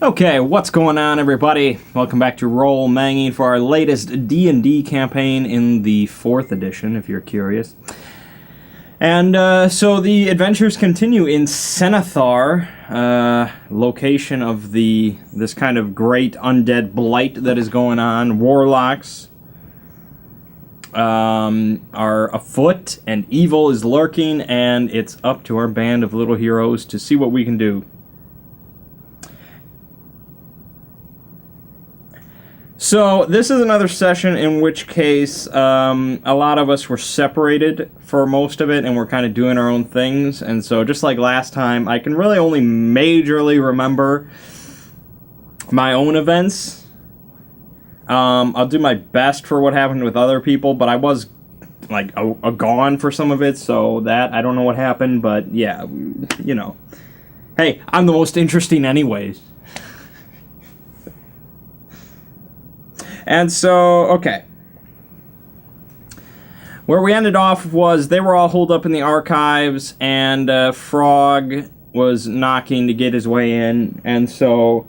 Okay, what's going on, everybody? Welcome back to Roll Mangging for our latest D&D campaign in the 4th edition, if you're curious. And so the adventures continue in Senathar, location of this kind of great undead blight that is going on. Warlocks are afoot, and evil is lurking, and it's up to our band of little heroes to see what we can do. So this is another session in which case a lot of us were separated for most of it, and we're kind of doing our own things. And so just like last time, I can really only majorly remember my own events. I'll do my best for what happened with other people, but I was like gone for some of it, so that I don't know what happened. But yeah, you know, hey, I'm the most interesting anyways. And so, okay. Where we ended off was they were all holed up in the archives, and Frog was knocking to get his way in. And so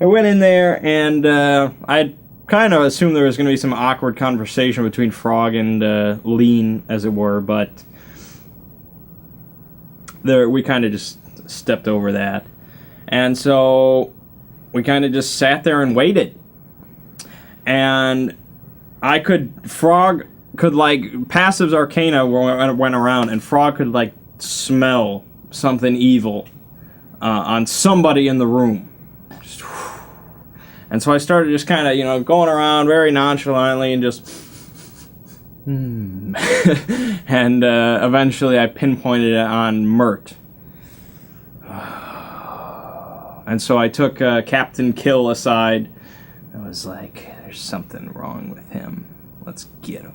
I went in there, and I kind of assumed there was going to be some awkward conversation between Frog and Lean, as it were, but we kind of just stepped over that. And so we kind of just sat there and waited. And Frog could, like, Passive's Arcana went around, and Frog could, like, smell something evil on somebody in the room. And so I started just kind of, going around very nonchalantly and just... and eventually I pinpointed it on Mert. And so I took Captain Kill aside. I was like... There's something wrong with him. Let's get him.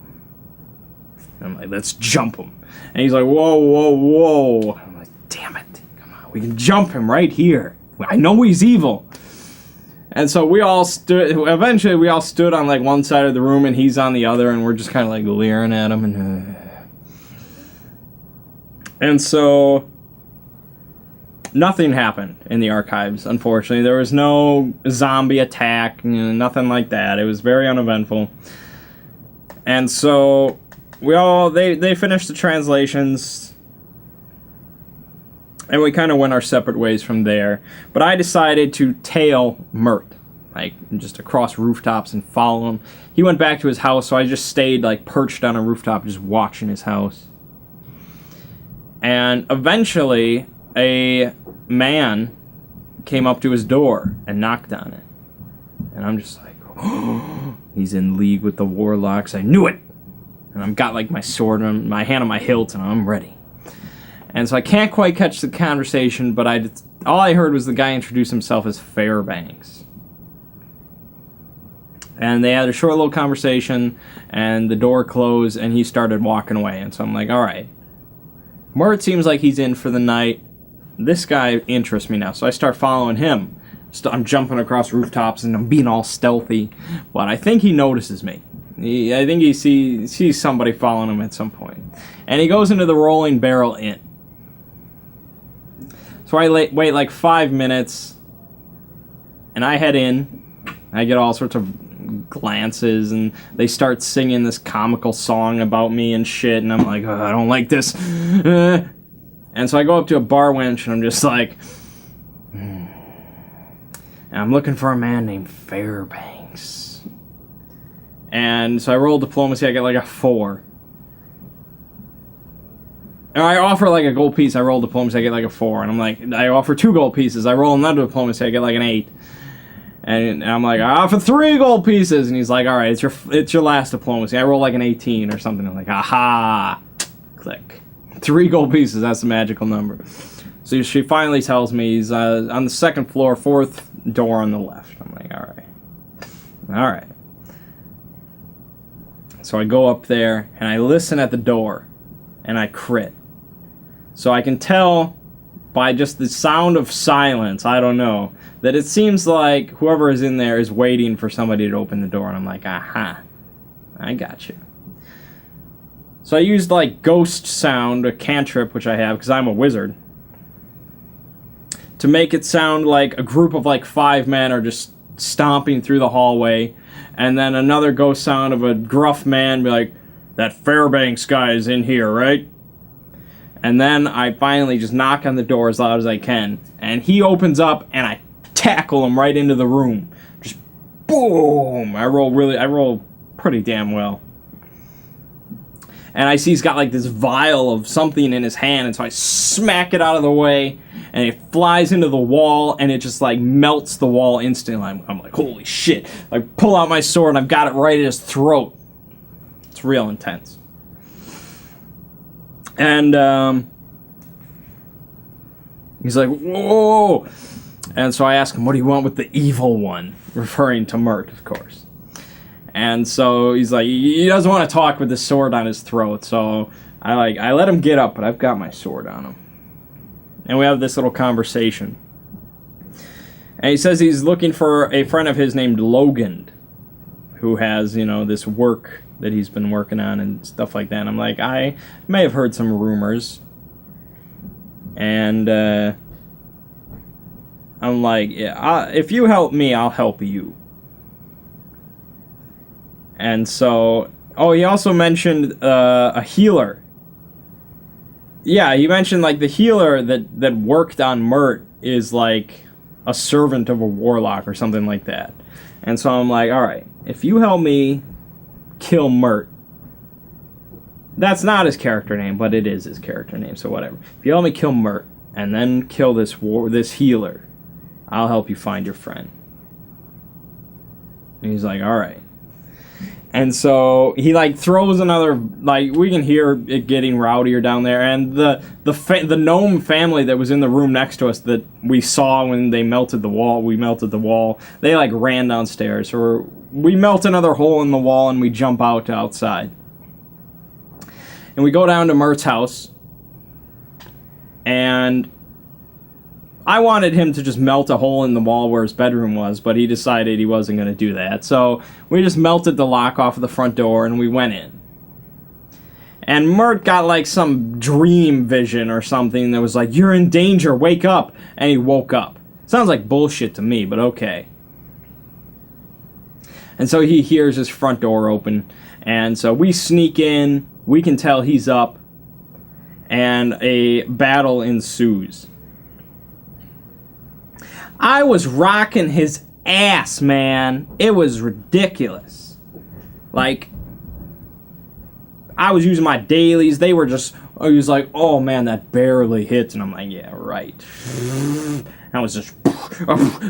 And I'm like, let's jump him. And he's like, whoa, whoa, whoa. I'm like, damn it. Come on, we can jump him right here. I know he's evil. And so eventually we all stood on like one side of the room and he's on the other, and we're just kind of like leering at him. And so nothing happened in the archives, unfortunately. There was no zombie attack, nothing like that. It was very uneventful. And so they finished the translations, and we kind of went our separate ways from there. But I decided to tail Mert, like just across rooftops and follow him. He went back to his house, so I just stayed like perched on a rooftop just watching his house. And eventually a man came up to his door and knocked on it. And I'm just like, oh, he's in league with the warlocks. I knew it! And I've got like my sword, and my hand on my hilt, and I'm ready. And so I can't quite catch the conversation, but all I heard was the guy introduce himself as Fairbanks. And they had a short little conversation, and the door closed, and he started walking away. And so I'm like, alright. Mert seems like he's in for the night. This guy interests me now, so I start following him. I'm jumping across rooftops, and I'm being all stealthy, but I think he notices me. I think he sees somebody following him at some point. And he goes into the Rolling Barrel Inn. So I wait like 5 minutes, and I head in. I get all sorts of glances, and they start singing this comical song about me and shit, and I'm like, oh, I don't like this. And so I go up to a bar wench, and I'm just like, and I'm looking for a man named Fairbanks. And so I roll diplomacy, I get like a 4. And I offer like a gold piece, I roll diplomacy, I get like a 4. And I'm like, I offer 2 gold pieces, I roll another diplomacy, I get like an 8. And I'm like, I offer 3 gold pieces. And he's like, alright, it's your last diplomacy. I roll like an 18 or something. I'm like, aha! Click. 3 gold pieces, that's the magical number. So she finally tells me he's on the 2nd floor, 4th door on the left. I'm like, alright. So I go up there, and I listen at the door, and I crit. So I can tell by just the sound of silence, I don't know, that it seems like whoever is in there is waiting for somebody to open the door, and I'm like, aha, I got you. So I used like ghost sound, a cantrip, which I have because I'm a wizard, to make it sound like a group of like 5 men are just stomping through the hallway, and then another ghost sound of a gruff man be like, "That Fairbanks guy is in here, right?" And then I finally just knock on the door as loud as I can, and he opens up, and I tackle him right into the room. Just boom! I roll pretty damn well. And I see he's got like this vial of something in his hand, and so I smack it out of the way, and it flies into the wall, and it just like melts the wall instantly. I'm like, holy shit. I pull out my sword, and I've got it right at his throat. It's real intense. And he's like, whoa! And so I ask him, what do you want with the evil one? Referring to Mert, of course. And so he's like, he doesn't want to talk with the sword on his throat, so I let him get up, but I've got my sword on him. And we have this little conversation. And he says he's looking for a friend of his named Logan, who has, this work that he's been working on and stuff like that. And I'm like, I may have heard some rumors. And I'm like, yeah, if you help me, I'll help you. And so, he also mentioned a healer. Yeah, he mentioned like the healer that worked on Mert is like a servant of a warlock or something like that. And so I'm like, all right, if you help me kill Mert, that's not his character name, but it is his character name, so whatever. If you help me kill Mert and then kill this healer, I'll help you find your friend. And he's like, all right. And so he like throws another, like, we can hear it getting rowdier down there, and the gnome family that was in the room next to us that we saw when we melted the wall, they like ran downstairs, or we melt another hole in the wall and we jump out to outside. And we go down to Mert's house, and I wanted him to just melt a hole in the wall where his bedroom was, but he decided he wasn't going to do that. So we just melted the lock off of the front door and we went in. And Mert got like some dream vision or something that was like, "You're in danger, wake up." And he woke up. Sounds like bullshit to me, but okay. And so he hears his front door open. And so we sneak in. We can tell he's up. And a battle ensues. I was rocking his ass, man. It was ridiculous. Like, I was using my dailies. They were just, he was like, "Oh man, that barely hits." And I'm like, yeah, right. I was just,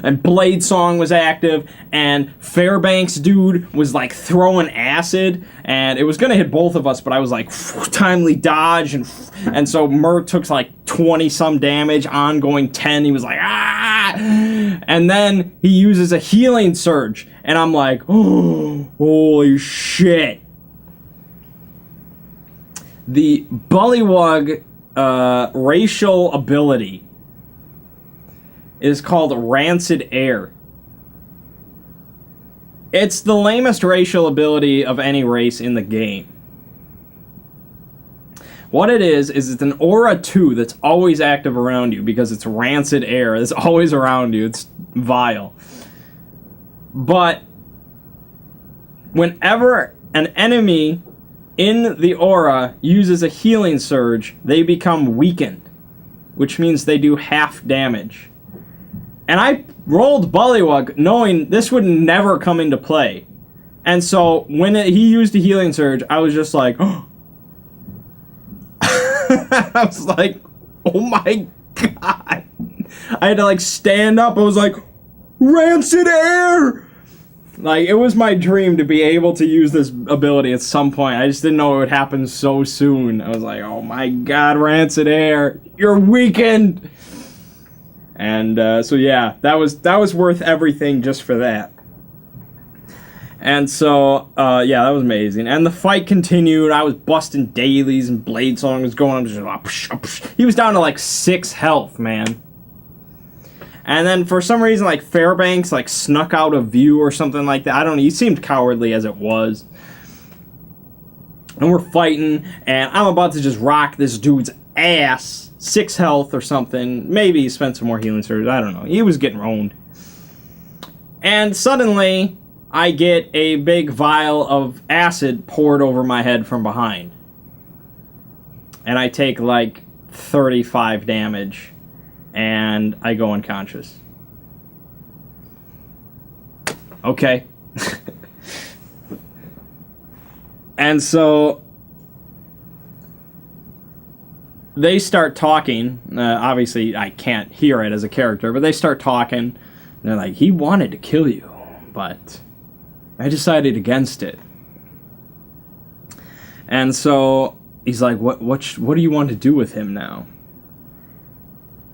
and Blade Song was active, and Fairbanks dude was like throwing acid, and it was gonna hit both of us, but I was like, timely dodge, and so Mert took like 20 some damage, ongoing 10. He was like, ah, and then he uses a healing surge, and I'm like, oh, holy shit. The Bullywug racial ability is called Rancid Air. It's the lamest racial ability of any race in the game. What it is it's an aura 2 that's always active around you because it's rancid air. It's always around you. It's vile. But whenever an enemy in the aura uses a healing surge, they become weakened, which means they do half damage. And I rolled Bullywug knowing this would never come into play. And so when he used a healing surge, I was just like, oh. I was like, oh my god. I had to like stand up. I was like, rancid air! Like, it was my dream to be able to use this ability at some point. I just didn't know it would happen so soon. I was like, oh my god, rancid air, you're weakened! And so yeah, that was worth everything just for that. And so yeah, that was amazing. And the fight continued. I was busting dailies and Blade Song was going on. He was down to like 6 health, man. And then for some reason, like Fairbanks like snuck out of view or something like that. I don't know. He seemed cowardly as it was. And we're fighting, and I'm about to just rock this dude's ass. 6 health or something. Maybe he spent some more healing surges. I don't know. He was getting owned. And suddenly, I get a big vial of acid poured over my head from behind. And I take like 35 damage. And I go unconscious. Okay. And so they start talking. Obviously, I can't hear it as a character, but they start talking. And they're like, he wanted to kill you, but I decided against it. And so he's like, what do you want to do with him now?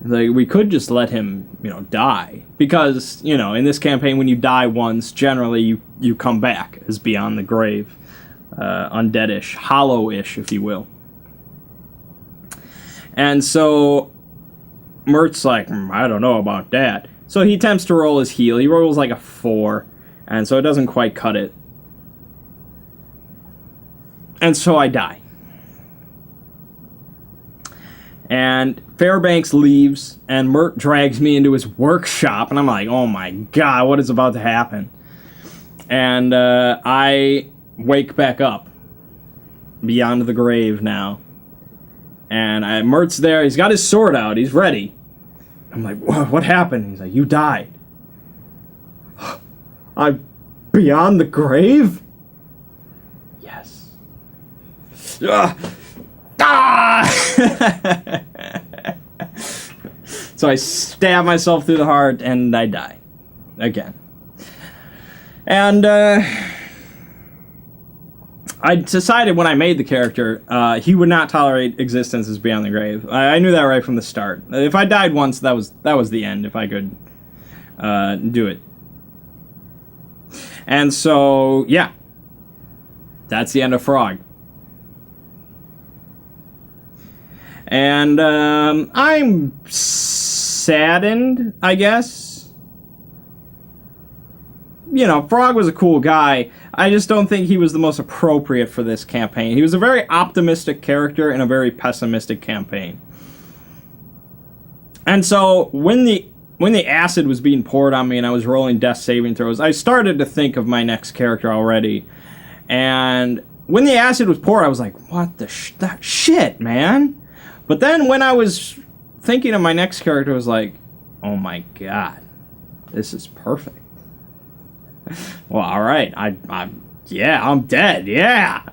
Like, we could just let him, die. Because, in this campaign, when you die once, generally you come back as beyond the grave. Undeadish, hollow-ish, if you will. And so Mert's like, I don't know about that. So he attempts to roll his heal. He rolls like a 4, and so it doesn't quite cut it. And so I die. And Fairbanks leaves, and Mert drags me into his workshop, and I'm like, oh my god, what is about to happen? And I wake back up beyond the grave now. And Mert's there, he's got his sword out, he's ready. I'm like, what happened? He's like, you died. I'm beyond the grave? Yes. So I stab myself through the heart and I die. Again. And I decided when I made the character, he would not tolerate existences beyond the grave. I knew that right from the start. If I died once, that was the end, if I could do it. And so, yeah. That's the end of Frog. And I'm saddened, I guess. Frog was a cool guy. I just don't think he was the most appropriate for this campaign. He was a very optimistic character in a very pessimistic campaign. And so when the acid was being poured on me and I was rolling death saving throws, I started to think of my next character already. And when the acid was poured, I was like, what the that shit, man? But then when I was thinking of my next character, I was like, oh my god, this is perfect. Well, all right, I'm dead, yeah.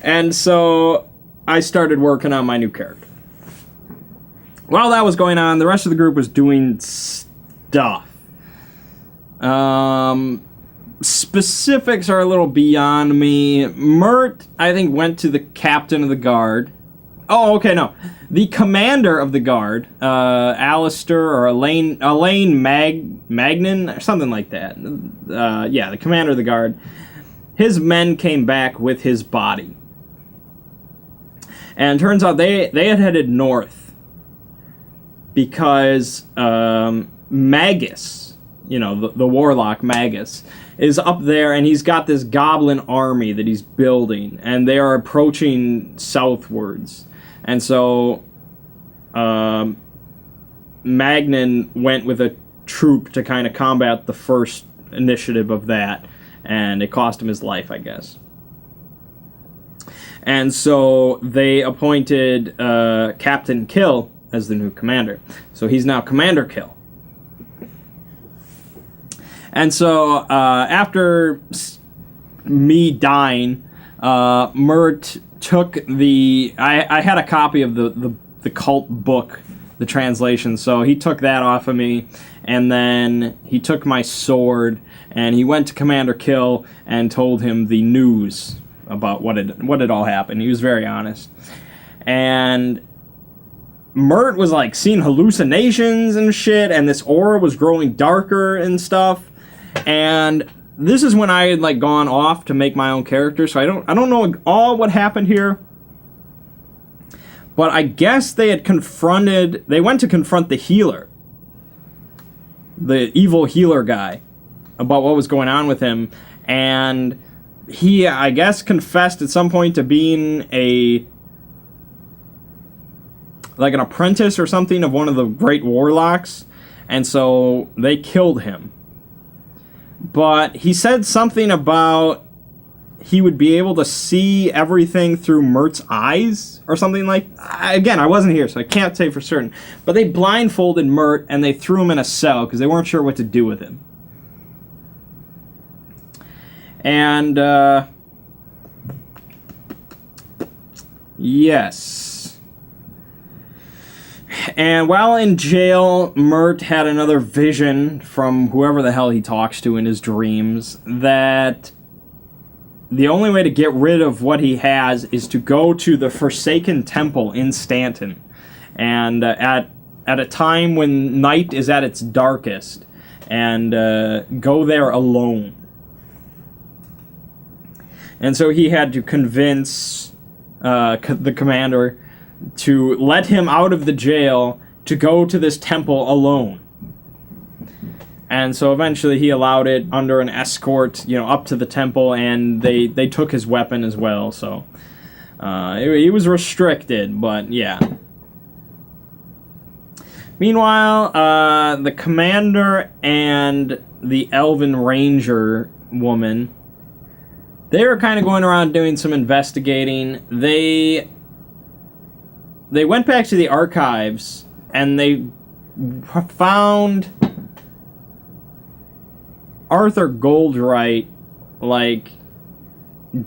And so I started working on my new character. While that was going on, the rest of the group was doing stuff. Specifics are a little beyond me. Mert, I think, went to the captain of the guard. Oh, okay, no. The commander of the guard, Alistair or Elaine Magnan, or something like that. Yeah, the commander of the guard. His men came back with his body. And turns out they had headed north because Magus, the warlock Magus, is up there, and he's got this goblin army that he's building, and they are approaching southwards. And so Magnan went with a troop to kind of combat the first initiative of that, and it cost him his life, I guess. And so they appointed Captain Kill as the new commander. So he's now Commander Kill. And so after me dying, Mert took I had a copy of the cult book, the translation, so he took that off of me, and then he took my sword, and he went to Commander Kill and told him the news about what had all happened. He was very honest. And Mert was like seeing hallucinations and shit, and this aura was growing darker and stuff. And this is when I had like gone off to make my own character, so I don't know all what happened here. But I guess they went to confront the healer, the evil healer guy, about what was going on with him, and he, I guess, confessed at some point to being like an apprentice or something of one of the great warlocks, and so they killed him. But he said something about he would be able to see everything through Mirt's eyes or something like. Again, I wasn't here, so I can't say for certain. But they blindfolded Mirt and they threw him in a cell because they weren't sure what to do with him. And yes. And while in jail, Mirt had another vision from whoever the hell he talks to in his dreams that the only way to get rid of what he has is to go to the Forsaken Temple in Stanton. And at a time when night is at its darkest, and go there alone. And so he had to convince the commander to let him out of the jail to go to this temple alone. And so eventually he allowed it under an escort, up to the temple, and they took his weapon as well. So he was restricted, but yeah. Meanwhile, the commander and the Elven Ranger woman, they were kind of going around doing some investigating. They went back to the archives, and they found Arthur Goldwright,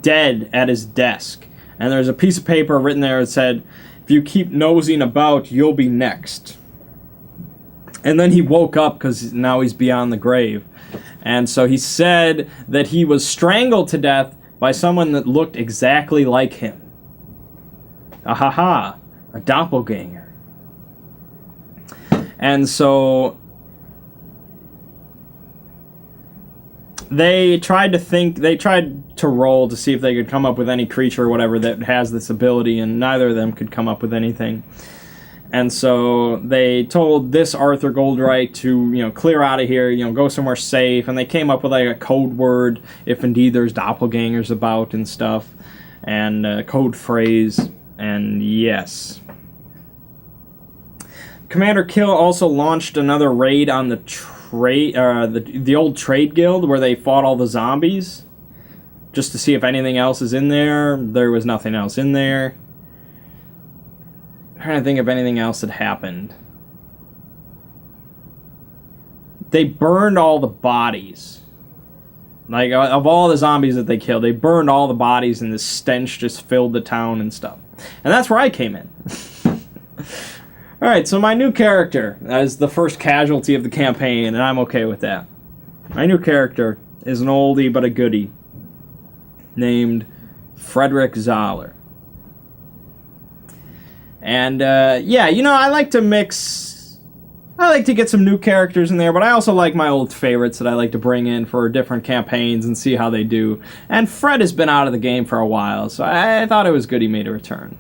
dead at his desk. And there's a piece of paper written there that said, "If you keep nosing about, you'll be next." And then he woke up because now he's beyond the grave. And so he said that he was strangled to death by someone that looked exactly like him. Ahaha, a doppelganger. And so they tried to roll to see if they could come up with any creature or whatever that has this ability, and neither of them could come up with anything. And so they told this Arthur Goldwright to, clear out of here, go somewhere safe. And they came up with a code word if indeed there's doppelgangers about and stuff, and a code phrase. And yes. Commander Kill also launched another raid on the the old trade guild where they fought all the zombies, just to see if anything else is in there. There was nothing else in there. I'm trying to think if anything else had happened. They burned all the bodies. Of all the zombies that they killed, they burned all the bodies, and this stench just filled the town and stuff. And that's where I came in. Alright, so my new character is the first casualty of the campaign, and I'm okay with that. My new character is an oldie but a goodie named Frederick Zoller. And, I like to mix. I like to get some new characters in there, but I also like my old favorites that I like to bring in for different campaigns and see how they do. And Fred has been out of the game for a while, so I thought it was good he made a return.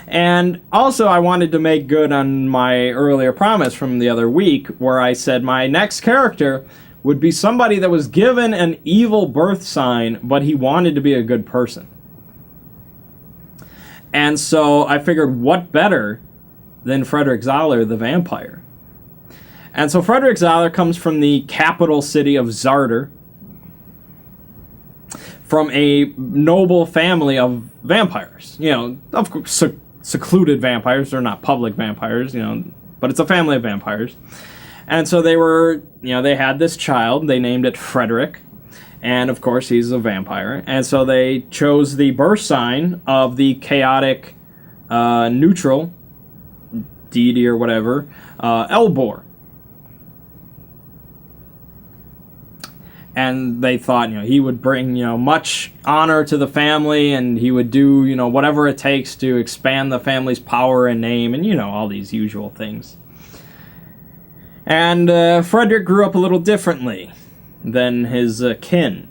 And also, I wanted to make good on my earlier promise from the other week, where I said my next character would be somebody that was given an evil birth sign, but he wanted to be a good person. And so I figured, what better than Frederick Zoller, the vampire? And so Frederick Zoller comes from the capital city of Zarder, from a noble family of vampires. Of course, secluded vampires. They're not public vampires, but it's a family of vampires. And so they had this child. They named it Frederick. And, of course, he's a vampire. And so they chose the birth sign of the chaotic neutral deity or whatever, Elbor. And they thought, he would bring, much honor to the family, and he would do, whatever it takes to expand the family's power and name, and, all these usual things. And Frederick grew up a little differently than his kin.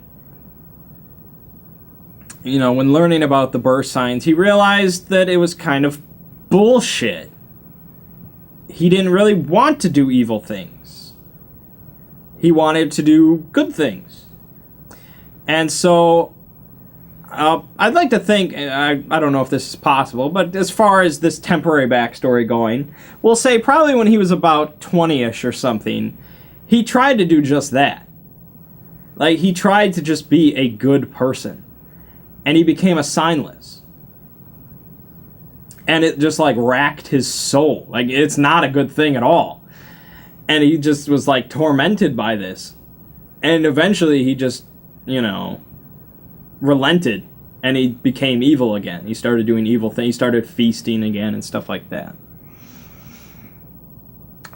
When learning about the birth signs, he realized that it was kind of bullshit. He didn't really want to do evil things. He wanted to do good things. And so I'd like to think, I don't know if this is possible, but as far as this temporary backstory going, we'll say probably when he was about 20-ish or something, he tried to do just that. Like, he tried to just be a good person. And he became a signless. And it just, like, racked his soul. Like, it's not a good thing at all. And he just was, like, tormented by this. And eventually he just, relented. And he became evil again. He started doing evil things. He started feasting again and stuff like that.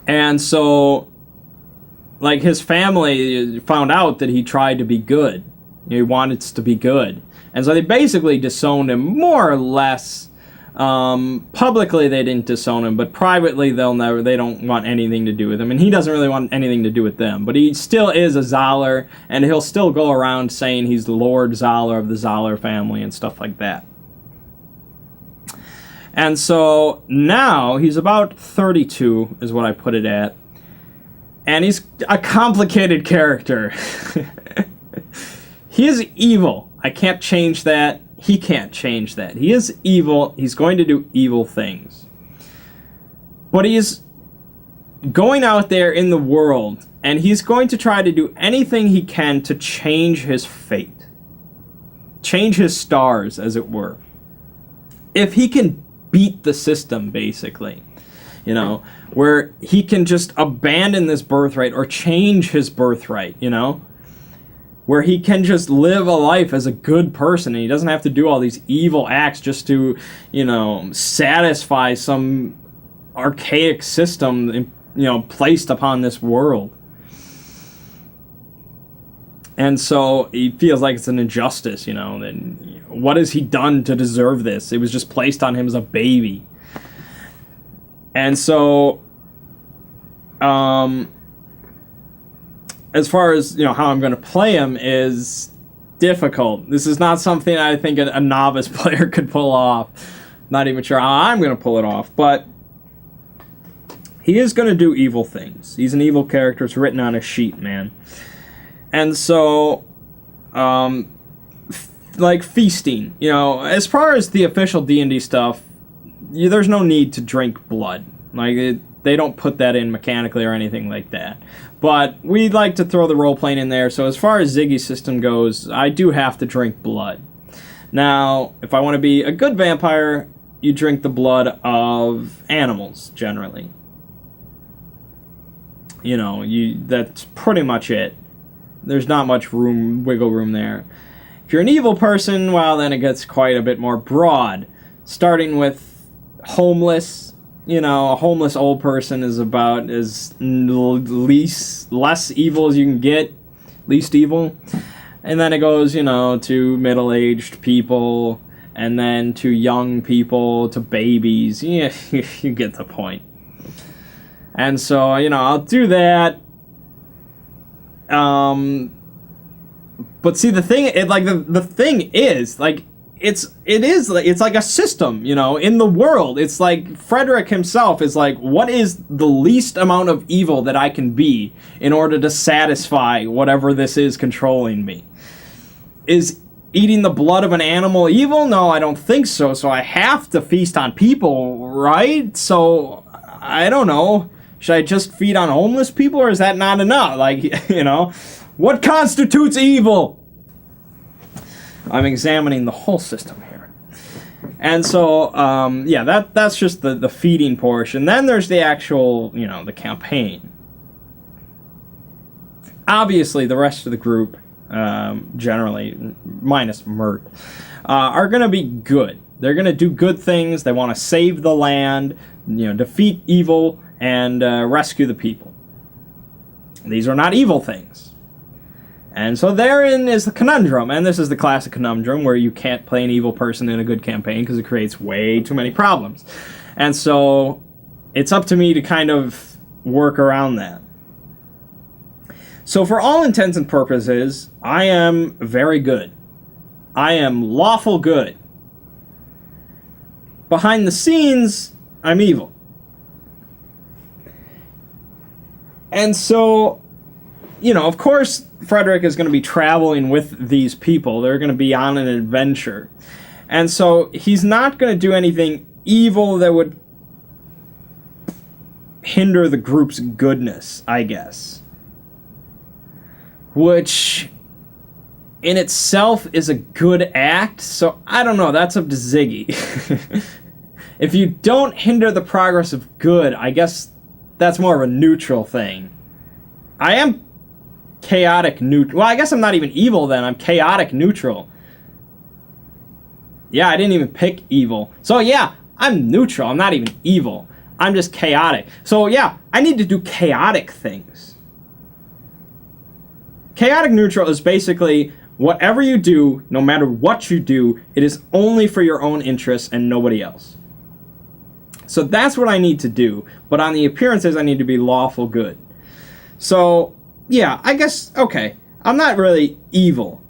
And so, like, his family found out that he tried to be good. He wanted to be good. And so they basically disowned him, more or less. Publicly they didn't disown him, but privately they don't want anything to do with him. And he doesn't really want anything to do with them. But he still is a Zollar, and he'll still go around saying he's the Lord Zollar of the Zollar family and stuff like that. And so now he's about 32, is what I put it at. And he's a complicated character. He is evil. I can't change that. He can't change that. He is evil. He's going to do evil things. But he's going out there in the world, and he's going to try to do anything he can to change his fate. Change his stars, as it were. If he can beat the system, basically. Where he can just abandon this birthright or change his birthright, where he can just live a life as a good person and he doesn't have to do all these evil acts just to, satisfy some archaic system, placed upon this world. And so he feels like it's an injustice, then what has he done to deserve this? It was just placed on him as a baby. And so, as far as, how I'm going to play him is difficult. This is not something I think a novice player could pull off. Not even sure how I'm going to pull it off, but he is going to do evil things. He's an evil character. It's written on a sheet, man. And so, like feasting, as far as the official D&D stuff, there's no need to drink blood. Like, they don't put that in mechanically or anything like that. But we like to throw the role-playing in there, so as far as Ziggy's system goes, I do have to drink blood. Now, if I want to be a good vampire, you drink the blood of animals, generally. That's pretty much it. There's not much wiggle room there. If you're an evil person, well, then it gets quite a bit more broad. Starting with homeless. A homeless old person is about as less evil as you can get. Least evil. And then it goes, to middle-aged people, and then to young people, to babies. Yeah, you get the point. And so, I'll do that. But see, the thing, the thing is, it's like a system, in the world. It's like Frederick himself is like, what is the least amount of evil that I can be in order to satisfy whatever this is controlling me? Is eating the blood of an animal evil? No, I don't think so. So I have to feast on people, right? So, I don't know. Should I just feed on homeless people, or is that not enough? What constitutes evil? I'm examining the whole system here. And so, that's just the feeding portion. Then there's the actual, the campaign. Obviously, the rest of the group, generally, minus Mert, are going to be good. They're going to do good things. They want to save the land, defeat evil, and rescue the people. These are not evil things. And so therein is the conundrum, and this is the classic conundrum where you can't play an evil person in a good campaign because it creates way too many problems. And so it's up to me to kind of work around that. So for all intents and purposes, I am very good. I am lawful good. Behind the scenes, I'm evil. And so of course, Frederick is going to be traveling with these people. They're going to be on an adventure. And so he's not going to do anything evil that would hinder the group's goodness, I guess. Which, in itself, is a good act. So, I don't know. That's up to Ziggy. If you don't hinder the progress of good, I guess that's more of a neutral thing. I am chaotic neutral. Well, I guess I'm not even evil then. I'm chaotic neutral. Yeah, I didn't even pick evil. So yeah, I'm neutral. I'm not even evil. I'm just chaotic. So yeah, I need to do chaotic things. Chaotic neutral is basically whatever you do, no matter what you do, it is only for your own interests and nobody else. So that's what I need to do. But on the appearances, I need to be lawful good. So yeah, I guess, okay, I'm not really evil.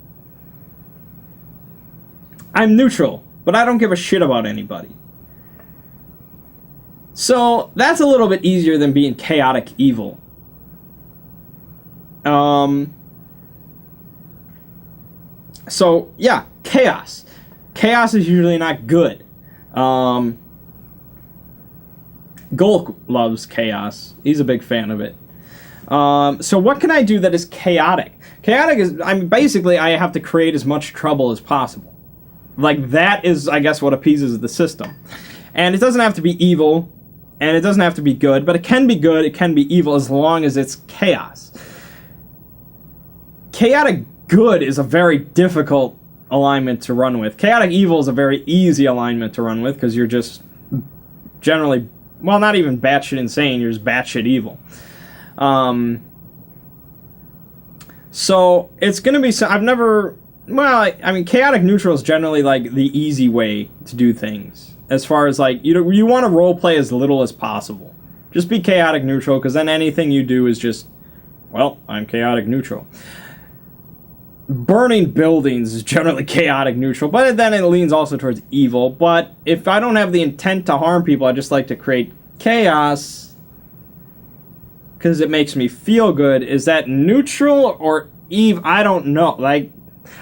I'm neutral, but I don't give a shit about anybody. So that's a little bit easier than being chaotic evil. So yeah, chaos. Chaos is usually not good. Golk loves chaos. He's a big fan of it. So what can I do that is chaotic? Chaotic is, basically I have to create as much trouble as possible. Like, that is, I guess, what appeases the system. And it doesn't have to be evil, and it doesn't have to be good, but it can be good, it can be evil, as long as it's chaos. Chaotic good is a very difficult alignment to run with. Chaotic evil is a very easy alignment to run with, because you're just generally, well, not even batshit insane, you're just batshit evil. So, it's going to be, I've never... Well, I mean, chaotic neutral is generally, like, the easy way to do things. As far as, like, you want to roleplay as little as possible. Just be chaotic neutral, because then anything you do is just, well, I'm chaotic neutral. Burning buildings is generally chaotic neutral, but then it leans also towards evil. But if I don't have the intent to harm people, I just like to create chaos, because it makes me feel good. Is that neutral or evil? I don't know. Like...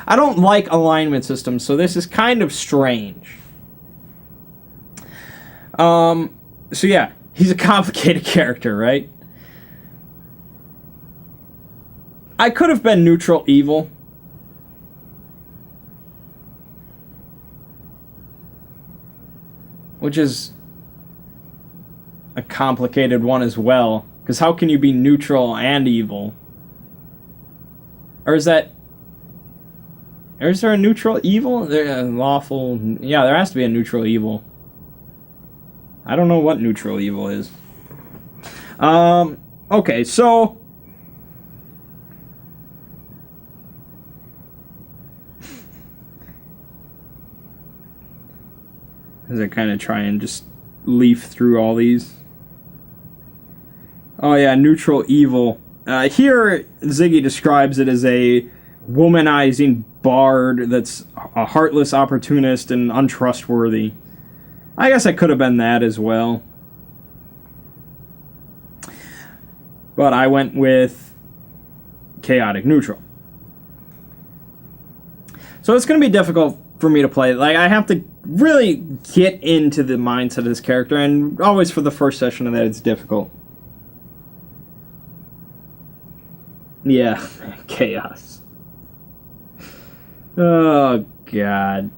I don't like alignment systems, so this is kind of strange. So yeah, he's a complicated character, right? I could have been neutral evil. Which is a complicated one as well. Because how can you be neutral and evil? Or is that... Or is there a neutral evil? Lawful... Yeah, there has to be a neutral evil. I don't know what neutral evil is. Okay, so... As I kind of try and just leaf through all these. Oh yeah, neutral evil. Here, Ziggy describes it as a womanizing bard that's a heartless opportunist and untrustworthy. I guess I could have been that as well. But I went with chaotic neutral. So it's going to be difficult for me to play. Like, I have to really get into the mindset of this character, and always for the first session of that, it's difficult. Yeah, chaos. Oh, God.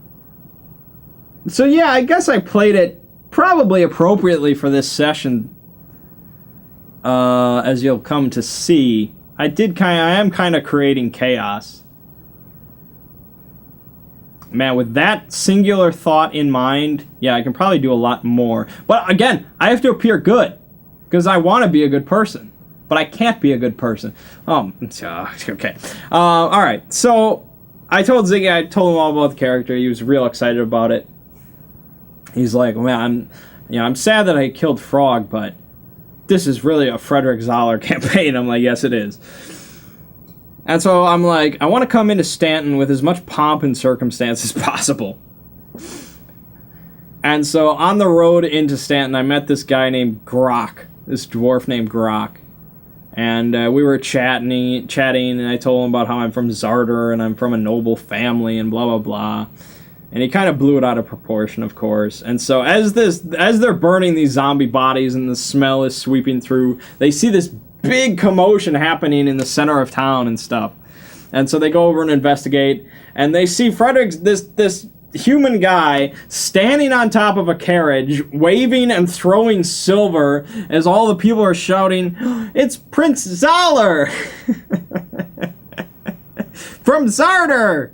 So, yeah, I guess I played it probably appropriately for this session. As you'll come to see. I am kind of creating chaos. Man, with that singular thought in mind, yeah, I can probably do a lot more. But, again, I have to appear good. Because I want to be a good person. But I can't be a good person. Okay. Alright, so... I told Ziggy, I told him all about the character. He was real excited about it. He's like, man, I'm sad that I killed Frog, but this is really a Frederick Zoller campaign. I'm like, yes, it is. And so I'm like, I want to come into Stanton with as much pomp and circumstance as possible. And so on the road into Stanton, I met this guy named Grok, this dwarf named Grok. And we were chatting, and I told him about how I'm from Zarder and I'm from a noble family and blah blah blah. And he kind of blew it out of proportion, of course. And so as they're burning these zombie bodies and the smell is sweeping through, they see this big commotion happening in the center of town and stuff. And so they go over and investigate, and they see Frederick's this human guy standing on top of a carriage, waving and throwing silver as all the people are shouting, "It's Prince Zahler from Zarder!"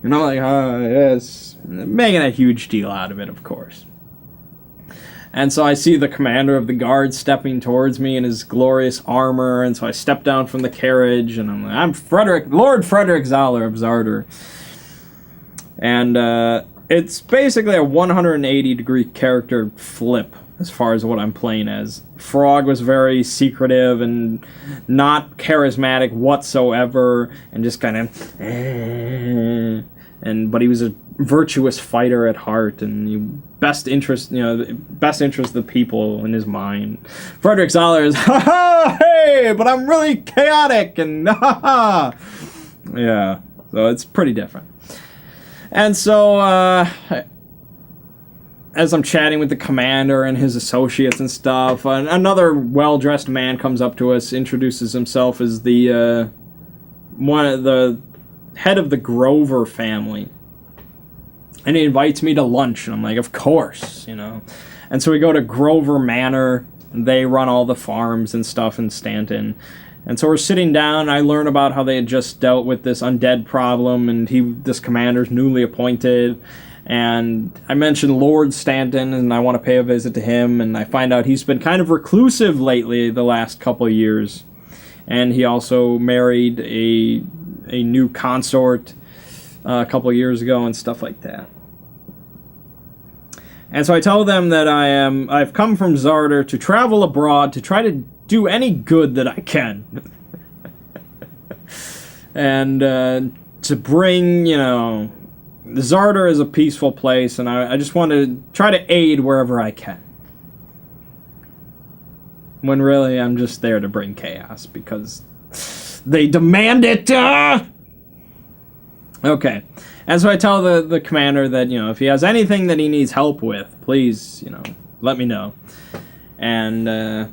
And I'm like, yes, making a huge deal out of it, of course. And so I see the commander of the guard stepping towards me in his glorious armor, and so I step down from the carriage, and I'm like, I'm Lord Frederick Zahler of Zarder. And it's basically a 180-degree character flip as far as what I'm playing as. Frog was very secretive and not charismatic whatsoever, and just kind of, but he was a virtuous fighter at heart, and best interest of the people in his mind. Frederick Zahler is, ha ha, hey, but I'm really chaotic, and ha ha. Yeah, so it's pretty different. And so, as I'm chatting with the commander and his associates and stuff, another well-dressed man comes up to us, introduces himself as the head of the Grover family. And he invites me to lunch, and I'm like, of course, And so we go to Grover Manor. They run all the farms and stuff in Stanton. And so we're sitting down, I learn about how they had just dealt with this undead problem, and this commander's newly appointed. And I mentioned Lord Stanton, and I want to pay a visit to him, and I find out he's been kind of reclusive lately the last couple of years. And he also married a new consort a couple of years ago and stuff like that. And so I tell them that I've come from Zarder to travel abroad to try to do any good that I can. And to bring, Zarder is a peaceful place, and I just want to try to aid wherever I can. When really I'm just there to bring chaos, because they demand it! Okay. And so I tell the commander that, if he has anything that he needs help with, please, let me know. And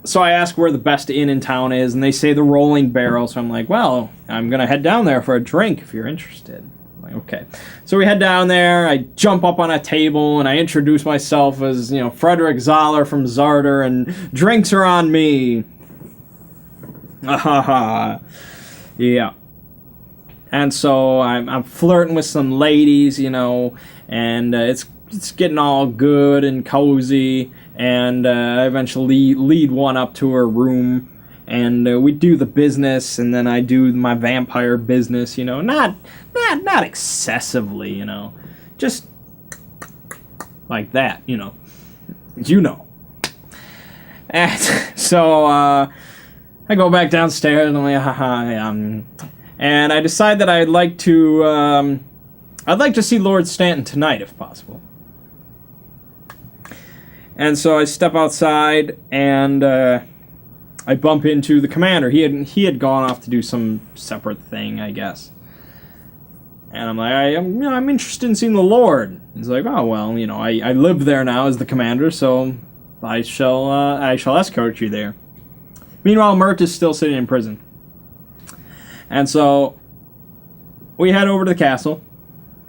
so I ask where the best inn in town is, and they say the Rolling Barrel. So I'm like, well, I'm going to head down there for a drink if you're interested. I'm like, okay. So we head down there, I jump up on a table, and I introduce myself as, Frederick Zahler from Zarder, and drinks are on me. Yeah. And so I'm flirting with some ladies, and it's getting all good and cozy. And I eventually lead one up to her room, and we do the business, and then I do my vampire business, not excessively, just like that, And so I go back downstairs, and I'm like, haha, and I decide that I'd like to see Lord Stanton tonight, if possible. And so I step outside, and I bump into the commander. He had gone off to do some separate thing, I guess. And I'm like, I'm interested in seeing the Lord. He's like, oh well, I live there now as the commander, so I shall escort you there. Meanwhile, Mert is still sitting in prison. And so we head over to the castle.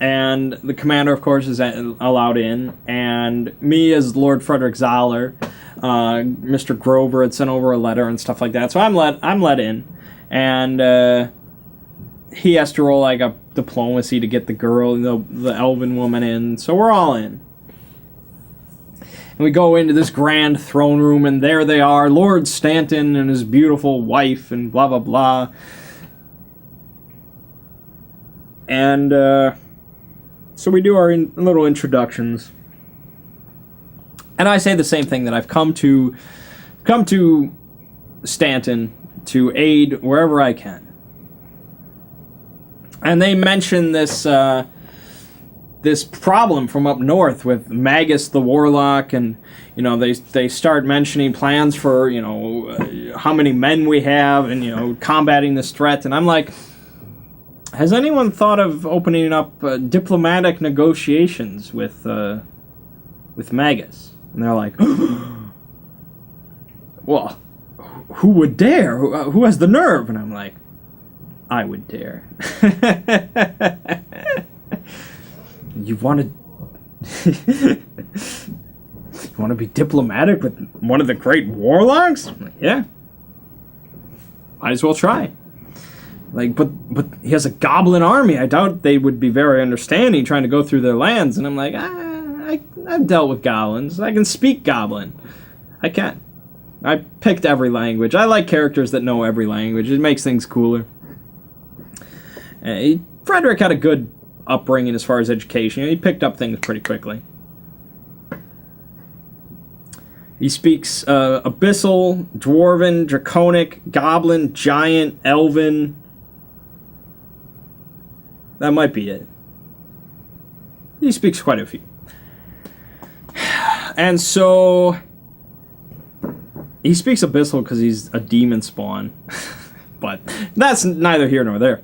And the commander, of course, is allowed in. And me as Lord Frederick Zahler, Mr. Grover had sent over a letter and stuff like that. So I'm let in. And he has to roll like a diplomacy to get the girl, the elven woman in. So we're all in. And we go into this grand throne room, and there they are, Lord Stanton and his beautiful wife, and blah, blah, blah. And so we do our little introductions, and I say the same thing, that I've come to Stanton to aid wherever I can. And they mention this this problem from up north with Magus the Warlock, and they start mentioning plans for how many men we have, and combating this threat. And I'm like, has anyone thought of opening up diplomatic negotiations with Magus? And they're like, well, who would dare? Who has the nerve? And I'm like, I would dare. You want to be diplomatic with one of the great warlocks? I'm like, yeah. Might as well try. Like, but he has a goblin army. I doubt they would be very understanding trying to go through their lands. And I'm like, I've dealt with goblins. I can speak goblin. I can. I picked every language. I like characters that know every language. It makes things cooler. Frederick had a good upbringing as far as education. He picked up things pretty quickly. He speaks Abyssal, Dwarven, Draconic, Goblin, Giant, Elven. That might be it. He speaks quite a few. And so he speaks Abyssal because he's a demon spawn. But that's neither here nor there.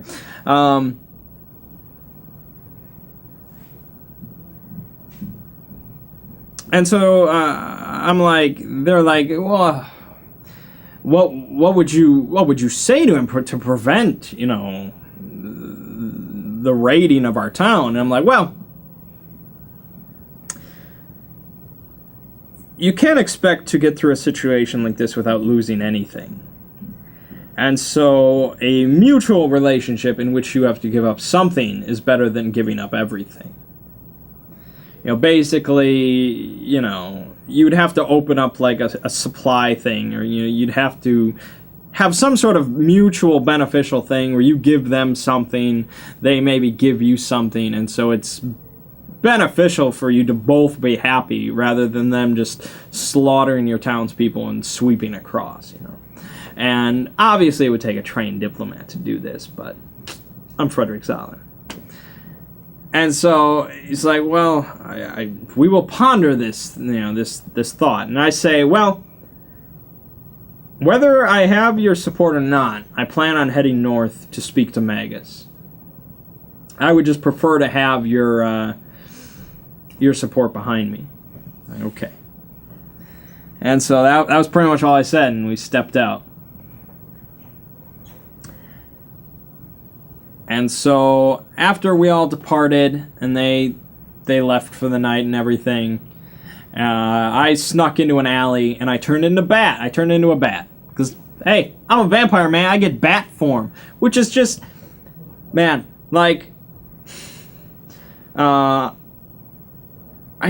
And so I'm like, they're like, well, what would you say to him to prevent the raiding of our town? And I'm like, well, you can't expect to get through a situation like this without losing anything. And so a mutual relationship in which you have to give up something is better than giving up everything. Basically, you'd have to open up like a supply thing, or you'd have to have some sort of mutual beneficial thing where you give them something, they maybe give you something, and so it's beneficial for you to both be happy rather than them just slaughtering your townspeople and sweeping across, And obviously it would take a trained diplomat to do this, but I'm Frederick Zoller. And so he's like, well, we will ponder this, this thought. And I say, well, whether I have your support or not, I plan on heading north to speak to Magus. I would just prefer to have your support behind me. Like, okay. And so that was pretty much all I said, and we stepped out. And so after we all departed and they left for the night and everything, I snuck into an alley and I turned into a bat. Because, hey, I'm a vampire, man. I get bat form. Which is just, man, like, I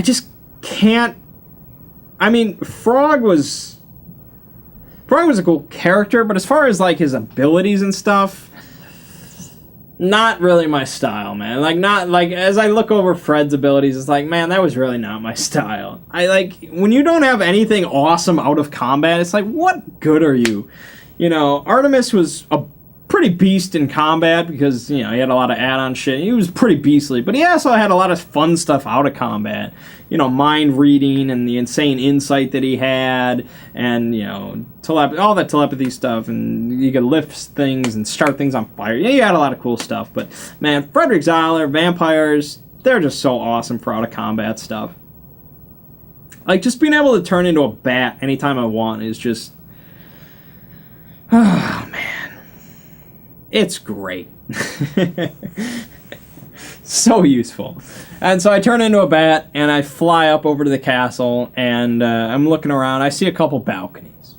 just can't. I mean, Frog was a cool character, but as far as, like, his abilities and stuff, not really my style, man. Like, not, like, as I look over Fred's abilities, it's like, man, that was really not my style. When you don't have anything awesome out of combat, it's like, what good are you? Artemis was a pretty beast in combat because, he had a lot of add-on shit. He was pretty beastly, but he also had a lot of fun stuff out of combat. Mind reading and the insane insight that he had, and, all that telepathy stuff, and you could lift things and start things on fire. Yeah, you had a lot of cool stuff, but, man, Frederick Zoller, vampires, they're just so awesome for out of combat stuff. Like, just being able to turn into a bat anytime I want is just, oh, man. It's great. So useful. And so I turn into a bat, and I fly up over to the castle, and I'm looking around. I see a couple balconies.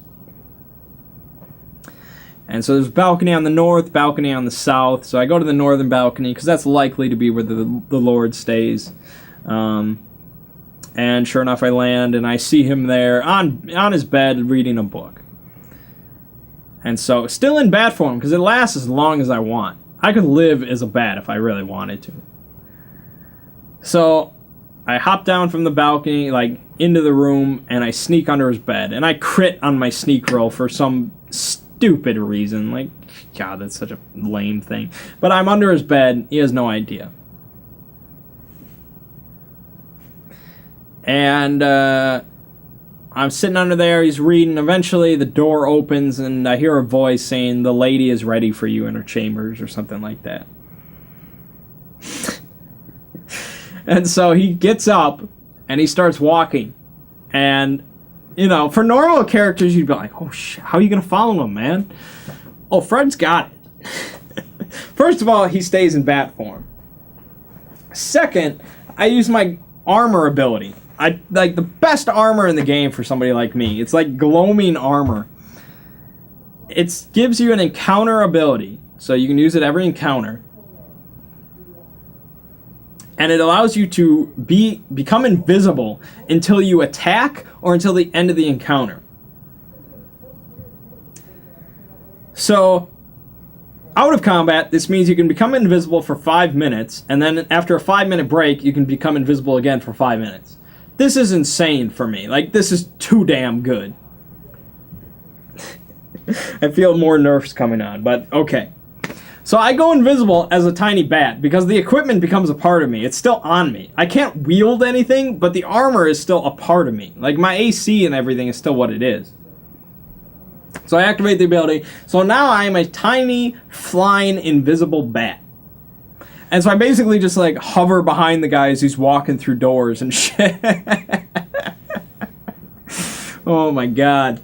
And so there's a balcony on the north, balcony on the south. So I go to the northern balcony, because that's likely to be where the Lord stays. And sure enough, I land, and I see him there on his bed reading a book. And so, still in bat form, because it lasts as long as I want. I could live as a bat if I really wanted to. So, I hop down from the balcony, like, into the room, and I sneak under his bed. And I crit on my sneak roll for some stupid reason. Like, God, that's such a lame thing. But I'm under his bed, he has no idea. And I'm sitting under there, he's reading. Eventually the door opens and I hear a voice saying, "The lady is ready for you in her chambers," or something like that. And so he gets up and he starts walking. And, you know, for normal characters, you'd be like, "Oh, shit, how are you going to follow him, man?" Oh, Fred's got it. First of all, he stays in bat form. Second, I use my armor ability. I like the best armor in the game for somebody like me. It's like gloaming armor. It gives you an encounter ability, so you can use it every encounter. And it allows you to become invisible until you attack or until the end of the encounter. So, out of combat, this means you can become invisible for 5 minutes, and then after a 5-minute break, you can become invisible again for 5 minutes. This is insane for me. Like, this is too damn good. I feel more nerfs coming on, but okay. So I go invisible as a tiny bat because the equipment becomes a part of me. It's still on me. I can't wield anything, but the armor is still a part of me. Like, my AC and everything is still what it is. So I activate the ability. So now I am a tiny, flying, invisible bat. And so I basically just, like, hover behind the guy as he's walking through doors and shit. Oh, my God.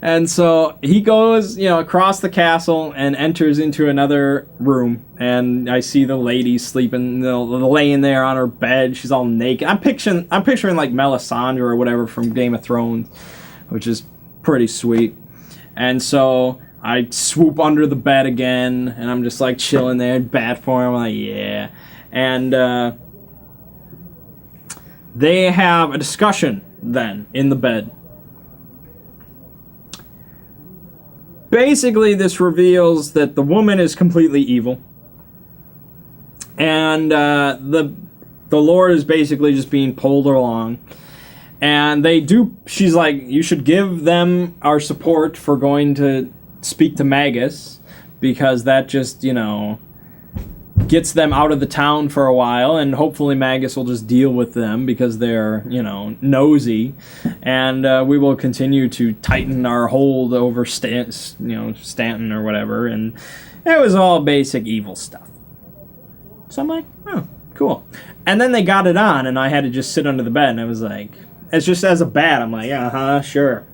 And so he goes, you know, across the castle and enters into another room. And I see the lady sleeping, you know, laying there on her bed. She's all naked. I'm picturing like Melisandre or whatever from Game of Thrones, which is pretty sweet. And so I swoop under the bed again, and I'm just like chilling there, bat form. I'm like, yeah. And they have a discussion then in the bed. Basically, this reveals that the woman is completely evil, and the Lord is basically just being pulled along. And she's like, "You should give them our support for going to speak to Magus, because that just, you know, gets them out of the town for a while, and hopefully Magus will just deal with them because they're, you know, nosy, and we will continue to tighten our hold over Stanton or whatever." And it was all basic evil stuff. So I'm like, oh, cool. And then they got it on, and I had to just sit under the bed, and I was like, it's just as a bat, I'm like, sure.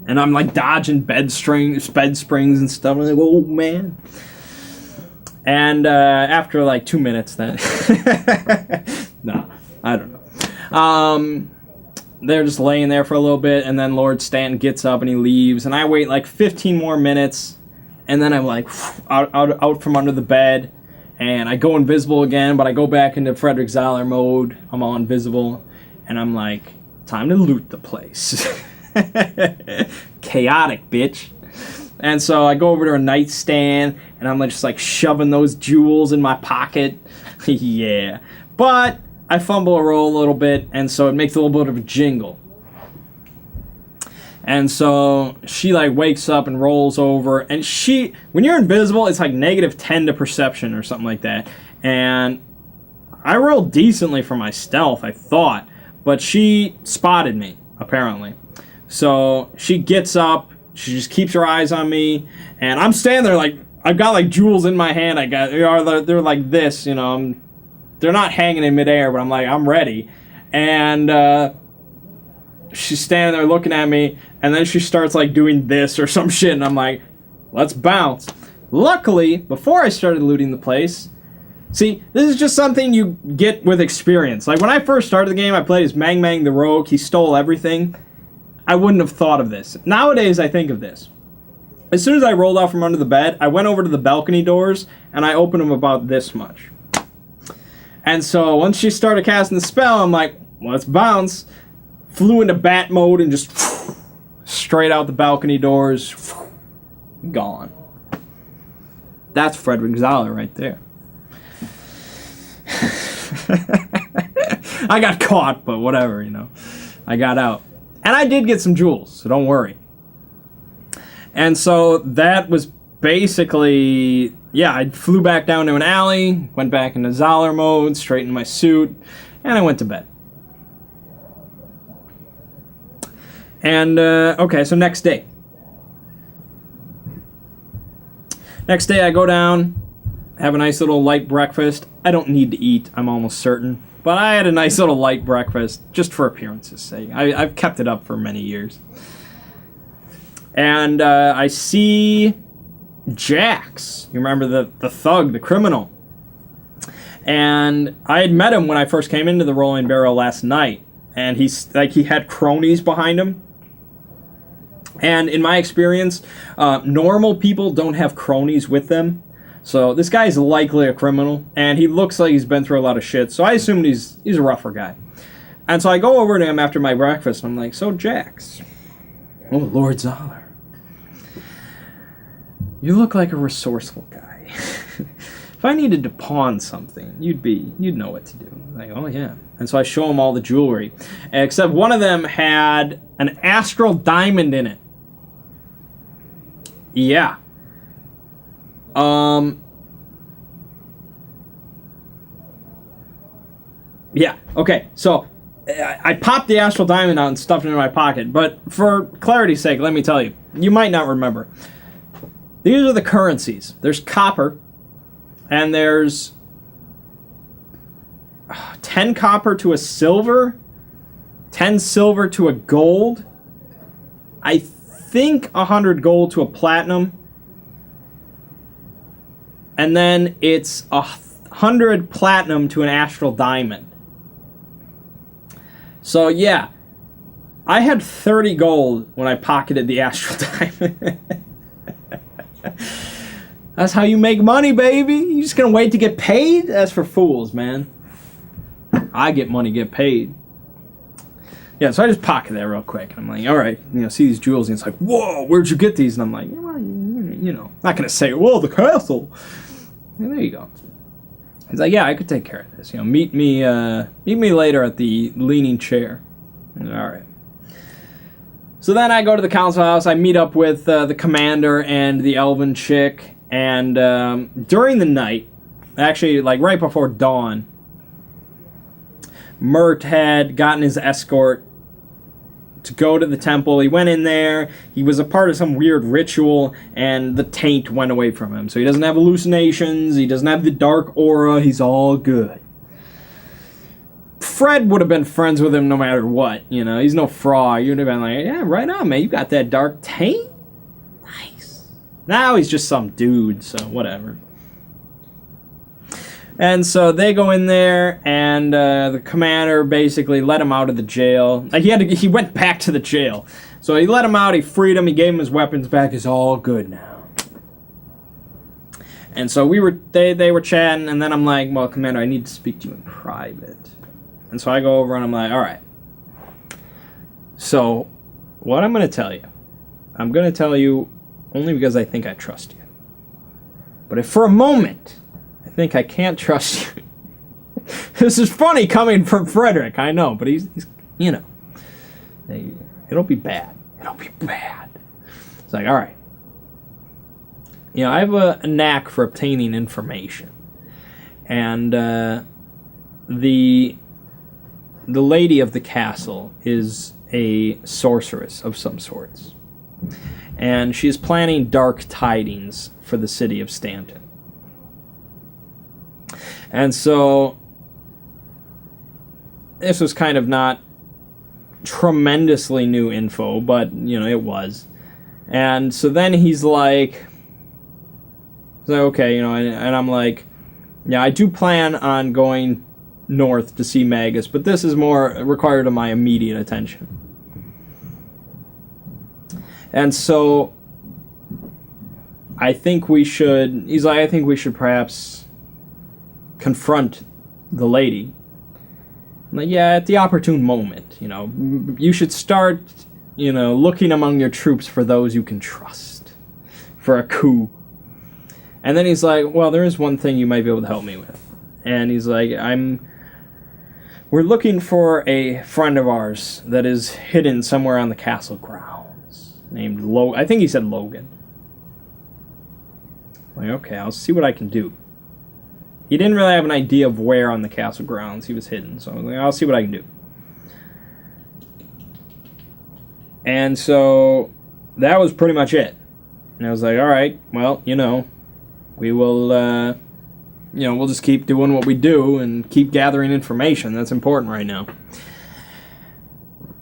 And I'm like dodging bed springs and stuff. I'm like, oh man. And after like 2 minutes, then no, I don't know. They're just laying there for a little bit, and then Lord Stanton gets up and he leaves, and I wait like 15 more minutes, and then I'm like out from under the bed, and I go invisible again, but I go back into Frederick Zoller mode. I'm all invisible, and I'm like, time to loot the place. Chaotic, bitch. And so I go over to a nightstand, and I'm just like shoving those jewels in my pocket. Yeah. But I fumble a roll a little bit, and so it makes a little bit of a jingle. And so she like wakes up and rolls over, and when you're invisible, it's like -10 to perception or something like that. And I rolled decently for my stealth, I thought, but she spotted me, apparently. So she gets up, she just keeps her eyes on me, and I'm standing there like, I've got like jewels in my hand. They're like this, you know. They're not hanging in midair, but I'm like, I'm ready. And she's standing there looking at me, and then she starts like doing this or some shit, and I'm like, let's bounce. Luckily, before I started looting the place, see, this is just something you get with experience. Like when I first started the game, I played as Mangging the Rogue. He stole everything. I wouldn't have thought of this. Nowadays, I think of this. As soon as I rolled out from under the bed, I went over to the balcony doors, and I opened them about this much. And so once she started casting the spell, I'm like, let's bounce. Flew into bat mode and just straight out the balcony doors. Gone. That's Frederick Zoller right there. I got caught, but whatever, you know. I got out. And I did get some jewels, so don't worry. And so that was basically, yeah, I flew back down to an alley, went back into Zoller mode, straightened my suit, and I went to bed. And, okay, so next day. Next day I go down, have a nice little light breakfast. I don't need to eat, I'm almost certain. But I had a nice little light breakfast, just for appearance's sake. I've kept it up for many years. And I see Jax. You remember the thug, the criminal. And I had met him when I first came into the Rolling Barrel last night. And he had cronies behind him. And in my experience, normal people don't have cronies with them. So this guy's likely a criminal, and he looks like he's been through a lot of shit. So I assumed he's a rougher guy. And so I go over to him after my breakfast, and I'm like, so Jax, oh Lord Zoller, you look like a resourceful guy. If I needed to pawn something, you'd know what to do. I'm like, oh yeah. And so I show him all the jewelry, except one of them had an astral diamond in it. Yeah. Yeah, okay, so I popped the astral diamond out and stuffed it in my pocket, but for clarity's sake, let me tell you, you might not remember. These are the currencies. There's copper, and there's 10 copper to a silver, 10 silver to a gold, I think 100 gold to a platinum, and then it's 100 platinum to an astral diamond. So yeah, I had 30 gold when I pocketed the astral diamond. That's how you make money, baby. You just gonna wait to get paid? That's for fools, man. I get money, get paid. Yeah, so I just pocketed that real quick. I'm like, all right, see these jewels, and it's like, whoa, where'd you get these? And I'm like, well, not gonna say, well, the castle. And there you go. He's like, yeah, I could take care of this. Meet me later at the leaning chair. All right. So then I go to the council house. I meet up with the commander and the elven chick. And during the night, actually, like right before dawn, Mert had gotten his escort to go to the temple. He went in there. He was a part of some weird ritual, and the taint went away from him. So he doesn't have hallucinations. He doesn't have the dark aura. He's all good. Fred would have been friends with him no matter what. He's no fraud. You'd have been like, yeah, right on, man. You got that dark taint? Nice. Now he's just some dude, so whatever. And so they go in there, and the commander basically let him out of the jail. He went back to the jail. So he let him out, he freed him, he gave him his weapons back. It's all good now. And so they were chatting, and then I'm like, well, Commander, I need to speak to you in private. And so I go over, and I'm like, all right. So what I'm going to tell you only because I think I trust you. But if for a moment I think I can't trust you. This is funny coming from Frederick, I know, but he's it'll be bad. It'll be bad. It's like, all right. I have a knack for obtaining information. And the lady of the castle is a sorceress of some sorts. And she's planning dark tidings for the city of Stanton. And so this was kind of not tremendously new info, but, it was. And so then he's like, okay, and I'm like, yeah, I do plan on going north to see Magus, but this is more required of my immediate attention. And so I think we should perhaps confront the lady. I'm like, yeah, at the opportune moment, you should start, looking among your troops for those you can trust for a coup. And then he's like, well, there is one thing you might be able to help me with. And he's like, we're looking for a friend of ours that is hidden somewhere on the castle grounds, named I think he said Logan. I'm like, okay, I'll see what I can do. He didn't really have an idea of where on the castle grounds he was hidden, so I was like, I'll see what I can do. And so that was pretty much it. And I was like, all right, well, we will, we'll just keep doing what we do and keep gathering information. That's important right now.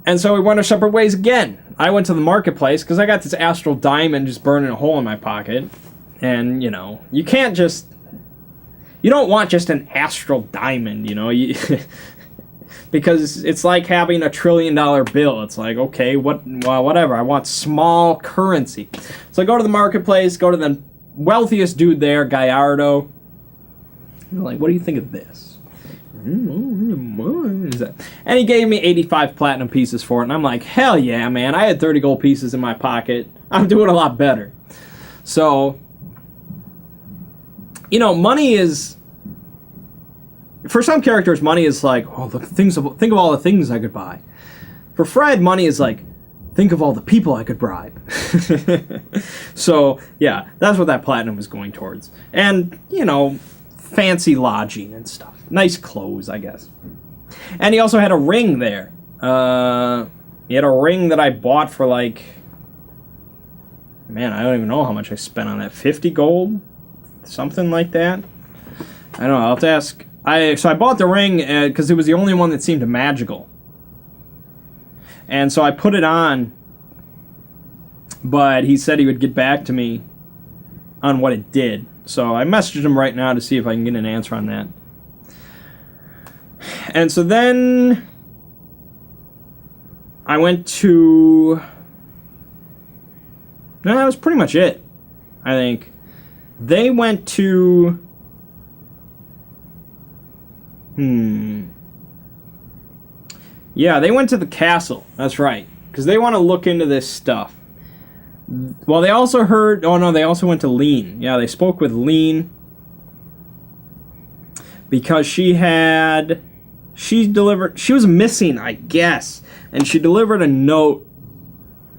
And so we went our separate ways again. I went to the marketplace because I got this astral diamond just burning a hole in my pocket. And, you can't just... You don't want just an astral diamond, because it's like having a $1 trillion bill. It's like, okay, whatever. I want small currency. So I go to the marketplace, go to the wealthiest dude there, Gallardo. I'm like, what do you think of this? And he gave me 85 platinum pieces for it. And I'm like, hell yeah, man. I had 30 gold pieces in my pocket. I'm doing a lot better. So, money is... For some characters, money is like, oh, think of all the things I could buy. For Fred, money is like, think of all the people I could bribe. So, yeah, that's what that platinum was going towards. And, fancy lodging and stuff. Nice clothes, I guess. And he also had a ring there. He had a ring that I bought for like... Man, I don't even know how much I spent on that. 50 gold? Something like that? I don't know, I'll have to ask... So I bought the ring because it was the only one that seemed magical. And so I put it on, but he said he would get back to me on what it did. So I messaged him right now to see if I can get an answer on that. And so then I went to... No, that was pretty much it, I think. They went to... Yeah, they went to the castle. That's right. Because they want to look into this stuff. Well, they also heard... Oh, no, they also went to Lean. Yeah, they spoke with Lean. Because she had... She was missing, I guess. And she delivered a note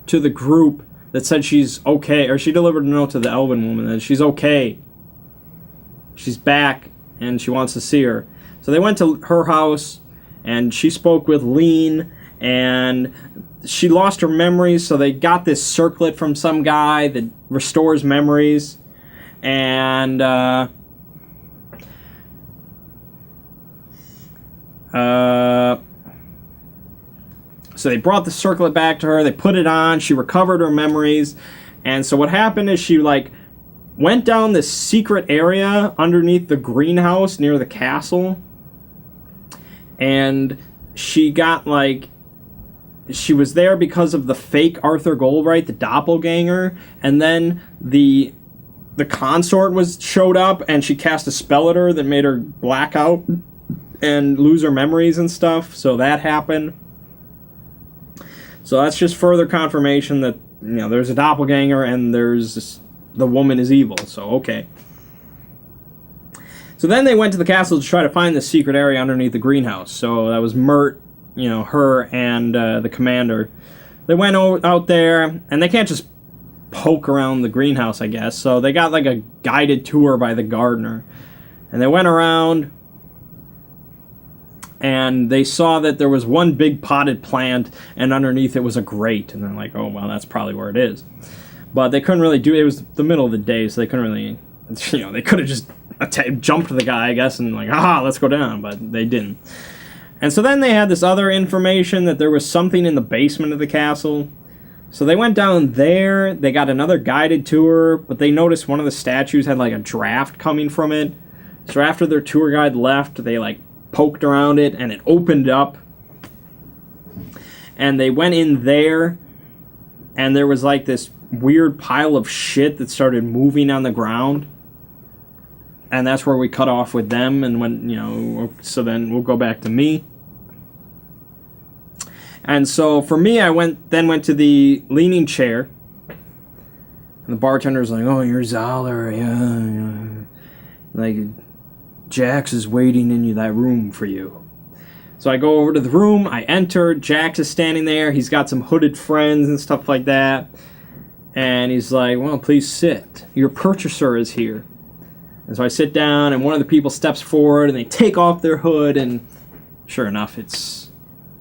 to the group that said she's okay. Or she delivered a note to the elven woman that she's okay. She's back, and she wants to see her. So they went to her house, and she spoke with Lean, and she lost her memories, so they got this circlet from some guy that restores memories. And, so they brought the circlet back to her, they put it on, she recovered her memories, and so what happened is she, went down this secret area underneath the greenhouse near the castle, and she got, she was there because of the fake Arthur Goldright, the doppelganger, and then the consort showed up, and she cast a spell at her that made her black out and lose her memories and stuff, so that happened. So that's just further confirmation that, there's a doppelganger and the woman is evil, so okay. So then they went to the castle to try to find the secret area underneath the greenhouse. So that was Mert, her and the commander. They went out there, and they can't just poke around the greenhouse, I guess. So they got a guided tour by the gardener. And they went around, and they saw that there was one big potted plant, and underneath it was a grate. And they're like, oh, well, that's probably where it is. But they couldn't really it was the middle of the day, so they couldn't really, they could have just jumped the guy, I guess, and let's go down, but they didn't. And so then they had this other information that there was something in the basement of the castle. So they went down there, they got another guided tour, but they noticed one of the statues had a draft coming from it. So after their tour guide left, they poked around it, and it opened up. And they went in there, and there was this weird pile of shit that started moving on the ground. And that's where we cut off with them, and so then we'll go back to me. And so for me, I went to the leaning chair, and the bartender's like, oh, you're Zoller, yeah. Jax is waiting in that room for you. So I go over to the room, I enter, Jax is standing there, he's got some hooded friends and stuff like that. And he's like, well, please sit. Your purchaser is here. And so I sit down, and one of the people steps forward, and they take off their hood, and sure enough, it's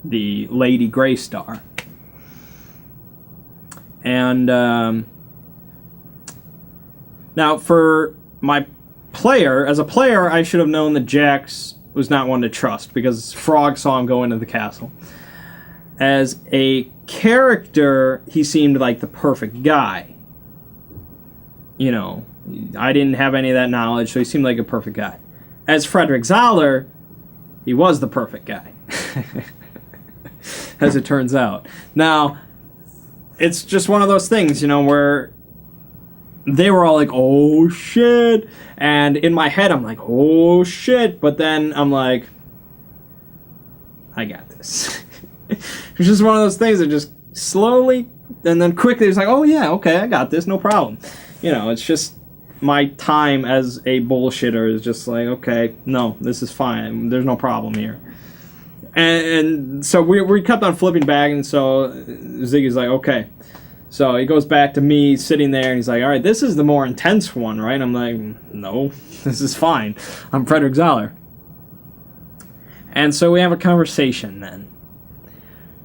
the Lady Greystar. And now for my player, as a player, I should have known that Jax was not one to trust because Frog saw him go into the castle. As a character, he seemed like the perfect guy. You know, I didn't have any of that knowledge, so he seemed like a perfect guy. As Frederick Zoller, he was the perfect guy. As it turns out. Now, it's just one of those things, you know, where they were all like, oh shit. And in my head, I'm like, oh shit. But then I'm like, I got this. It's just one of those things that just slowly and then quickly it's like, oh yeah, okay, I got this, no problem. You know, it's just my time as a bullshitter is just like, okay, no, this is fine. There's no problem here. And so we kept on flipping back, and so Ziggy's like, okay. So he goes back to me sitting there, and he's like, all right, this is the more intense one, right? I'm like, no, this is fine. I'm Frederick Zoller. And so we have a conversation then.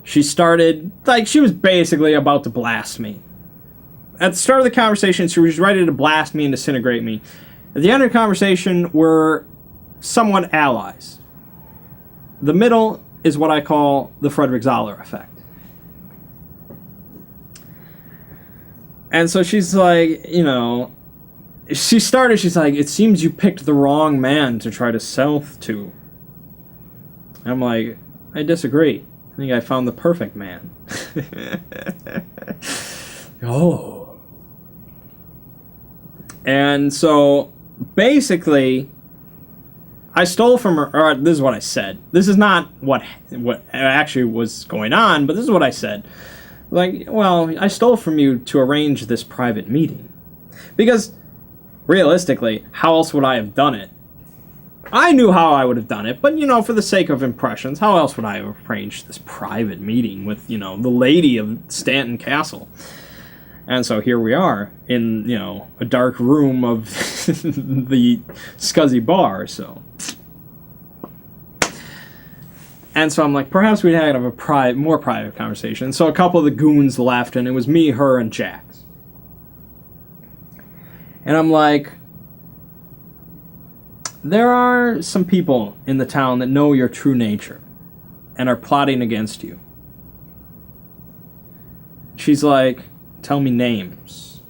She started, like, she was basically about to blast me. At the start of the conversation, she was ready to blast me and disintegrate me. At the end of the conversation, we're somewhat allies. The middle is what I call the Frederick Zoller effect. And so she's like, you know, she's like, it seems you picked the wrong man to try to sell to. I'm like, I disagree. I think I found the perfect man. Oh. And so, basically, I stole from her, or this is what I said. This is not what actually was going on, but this is what I said. Like, well, I stole from you to arrange this private meeting. Because, realistically, how else would I have done it? I knew how I would have done it, but, you know, for the sake of impressions, how else would I have arranged this private meeting with, you know, the lady of Stanton Castle? And so here we are in, you know, a dark room of the scuzzy bar, so. And so I'm like, perhaps we'd have a more private conversation. So a couple of the goons left, and it was me, her, and Jax. And I'm like, there are some people in the town that know your true nature and are plotting against you. She's like, tell me names.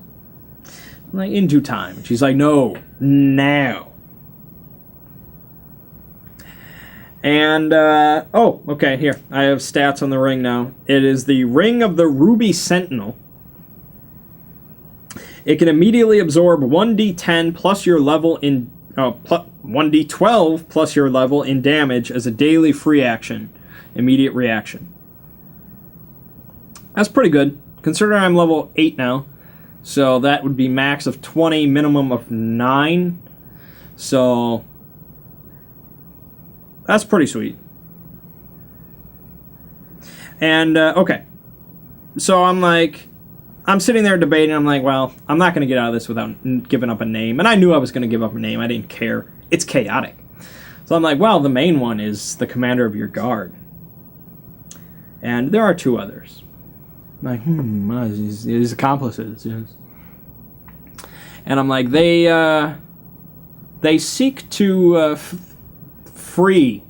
I'm like, in due time. She's like, no, now. And, oh, okay, here. I have stats on the ring now. It is the Ring of the Ruby Sentinel. It can immediately absorb 1d10 plus your level in... 1d12 plus your level in damage as a daily free action. Immediate reaction. That's pretty good. Considering I'm level 8 now. So that would be max of 20, minimum of 9. So that's pretty sweet. And, okay. So I'm like... I'm sitting there debating. I'm like, well, I'm not going to get out of this without giving up a name. And I knew I was going to give up a name. I didn't care. It's chaotic. So I'm like, well, the main one is the commander of your guard. And there are 2 others. I'm like, his accomplices. Yes. And I'm like, they seek to free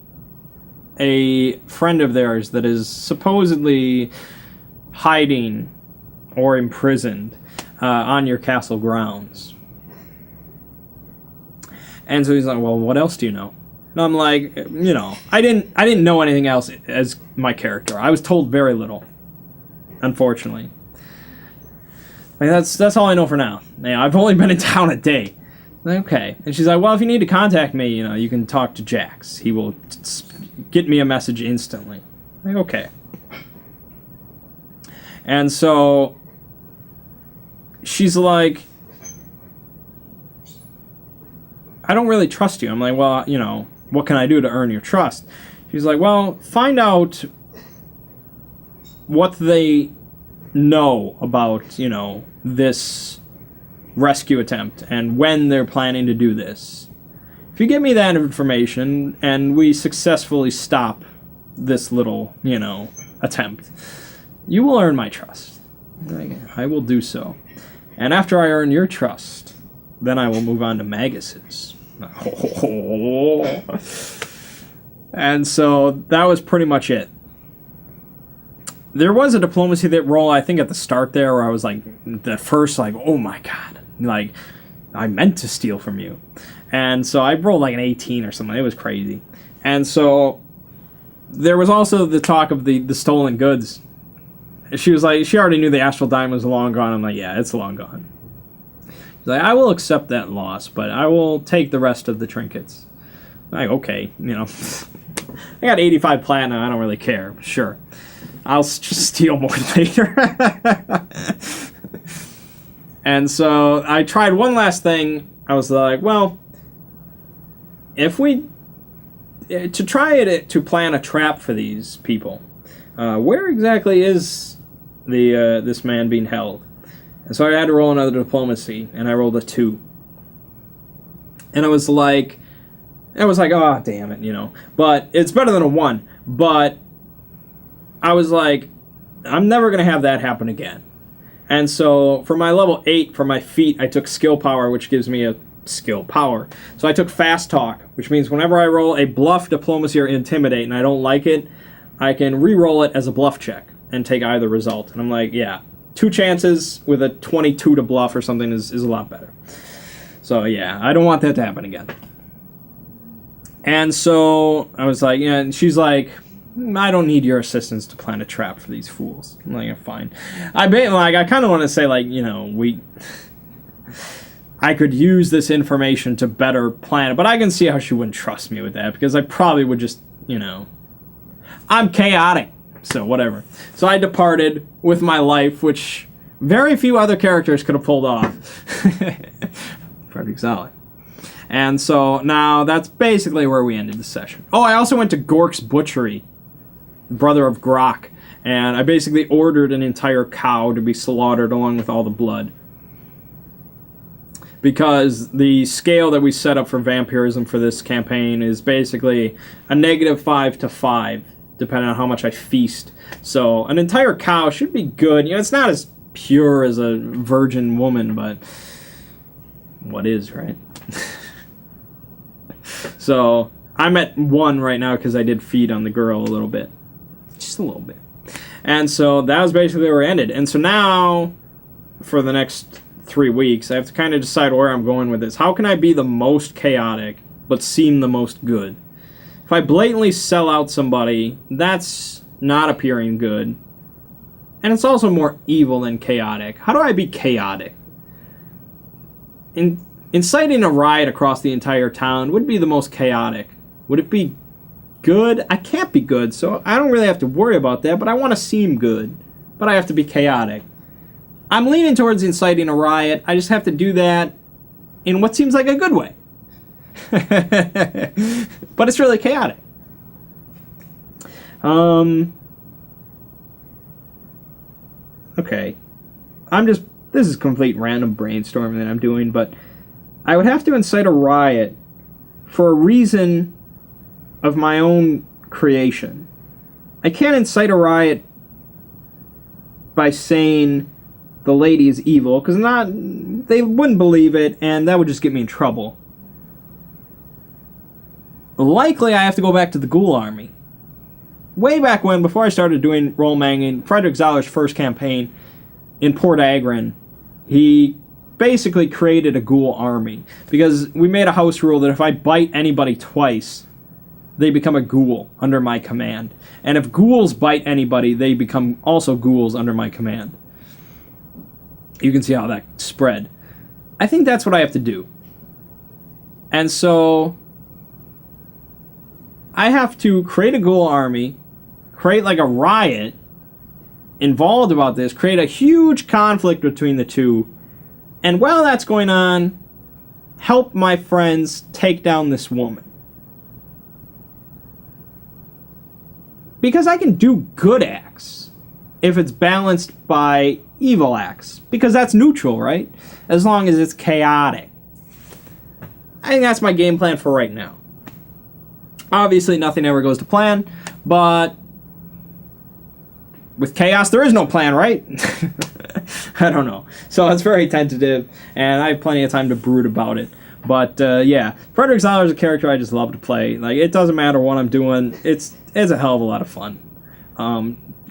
a friend of theirs that is supposedly hiding or imprisoned on your castle grounds. And so he's like, well, what else do you know? And I'm like, you know, I didn't know anything else as my character. I was told very little, unfortunately. Like, that's all I know for now. You know, I've only been in town a day. Like, okay. And she's like, well, if you need to contact me, you know, you can talk to Jax. He will get me a message instantly. Like, okay. And so she's like, I don't really trust you. I'm like, well, you know, what can I do to earn your trust? She's like, well, find out what they know about, you know, this rescue attempt and when they're planning to do this. If you give me that information and we successfully stop this little, you know, attempt, you will earn my trust. I will do so. And after I earn your trust, then I will move on to Magus's. And so that was pretty much it. There was a diplomacy that roll, I think, at the start there, where I was like, the first, like, oh my god, like, I meant to steal from you. And so I rolled like an 18 or something. It was crazy. And so there was also the talk of the stolen goods. She was like, she already knew the astral diamond was long gone. I'm like, yeah, it's long gone. She's like, I will accept that loss, but I will take the rest of the trinkets. I'm like, okay, you know, I got 85 platinum. I don't really care. Sure. I'll just steal more later. And so I tried one last thing. I was like, well, if we... to try it to plan a trap for these people, where exactly is the this man being held? And so I had to roll another diplomacy, and I rolled a 2. And I was like, oh, damn it, you know. But it's better than a 1. But I was like, I'm never going to have that happen again. And so for my level 8, for my feat, I took skill power, which gives me a skill power. So I took fast talk, which means whenever I roll a bluff, diplomacy, or intimidate, and I don't like it, I can re-roll it as a bluff check and take either result. And I'm like, yeah, 2 chances with a 22 to bluff or something is a lot better. So yeah, I don't want that to happen again. And so I was like, yeah, and she's like, I don't need your assistance to plan a trap for these fools. I'm like, yeah, fine. I kind of want to say, like, you know, I could use this information to better plan it, but I can see how she wouldn't trust me with that, because I probably would just, you know, I'm chaotic, so whatever. So I departed with my life, which very few other characters could have pulled off. Pretty solid. And so now that's basically where we ended the session. Oh, I also went to Gork's Butchery, brother of Grok, and I basically ordered an entire cow to be slaughtered along with all the blood. Because the scale that we set up for vampirism for this campaign is basically a -5 to 5, depending on how much I feast. So an entire cow should be good. You know, it's not as pure as a virgin woman, but what is, right? So I'm at 1 right now because I did feed on the girl a little bit. Just a little bit. And so that was basically where it ended. And so now, for the next 3 weeks, I have to kind of decide where I'm going with this. How can I be the most chaotic, but seem the most good? If I blatantly sell out somebody, that's not appearing good. And it's also more evil than chaotic. How do I be chaotic? Inciting a riot across the entire town would be the most chaotic. Would it be good? I can't be good, so I don't really have to worry about that, but I want to seem good. But I have to be chaotic. I'm leaning towards inciting a riot. I just have to do that in what seems like a good way. But it's really chaotic. Okay. This is complete random brainstorming that I'm doing, but I would have to incite a riot for a reason of my own creation. I can't incite a riot by saying the lady is evil, because they wouldn't believe it, and that would just get me in trouble. Likely I have to go back to the ghoul army. Way back when, before I started doing role Mangging, Frederick Zoller's first campaign in Port Agron, he basically created a ghoul army, because we made a house rule that if I bite anybody twice, they become a ghoul under my command. And if ghouls bite anybody, they become also ghouls under my command. You can see how that spread. I think that's what I have to do. And so I have to create a ghoul army, create like a riot involved about this, create a huge conflict between the two, and while that's going on, help my friends take down this woman. Because I can do good acts if it's balanced by evil acts. Because that's neutral, right? As long as it's chaotic. I think that's my game plan for right now. Obviously, nothing ever goes to plan, but with chaos, there is no plan, right? I don't know. So it's very tentative, and I have plenty of time to brood about it. But yeah, Frederick Zoller is a character I just love to play. Like, it doesn't matter what I'm doing. It's a hell of a lot of fun.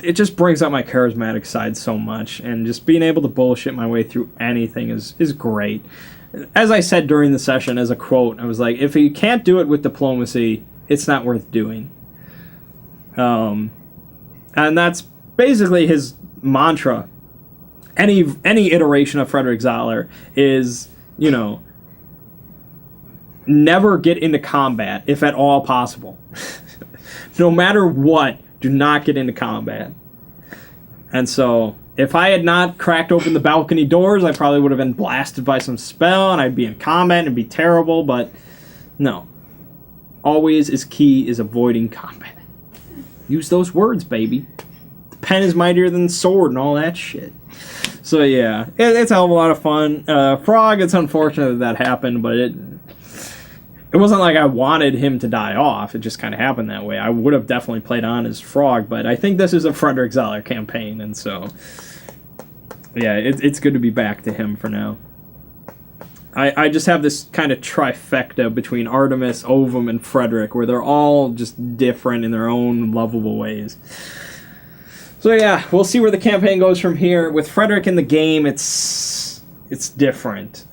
It just brings out my charismatic side so much, and just being able to bullshit my way through anything is great. As I said during the session, as a quote, I was like, if you can't do it with diplomacy, it's not worth doing. And that's basically his mantra. Any iteration of Frederick Zoller is, you know, never get into combat if at all possible. No matter what, do not get into combat. And so, if I had not cracked open the balcony doors, I probably would have been blasted by some spell, and I'd be in combat, and it'd be terrible, but no. Always is key is avoiding combat. Use those words, baby. The pen is mightier than the sword and all that shit. So yeah, it's a hell of a lot of fun. Frog, it's unfortunate that happened, but it wasn't like I wanted him to die off. It just kind of happened that way. I would have definitely played on as Frog, but I think this is a Frederick Zoller campaign, and so yeah, it's good to be back to him for now. I just have this kind of trifecta between Artemis, Ovum, and Frederick, where they're all just different in their own lovable ways. So yeah, we'll see where the campaign goes from here. With Frederick in the game, it's different.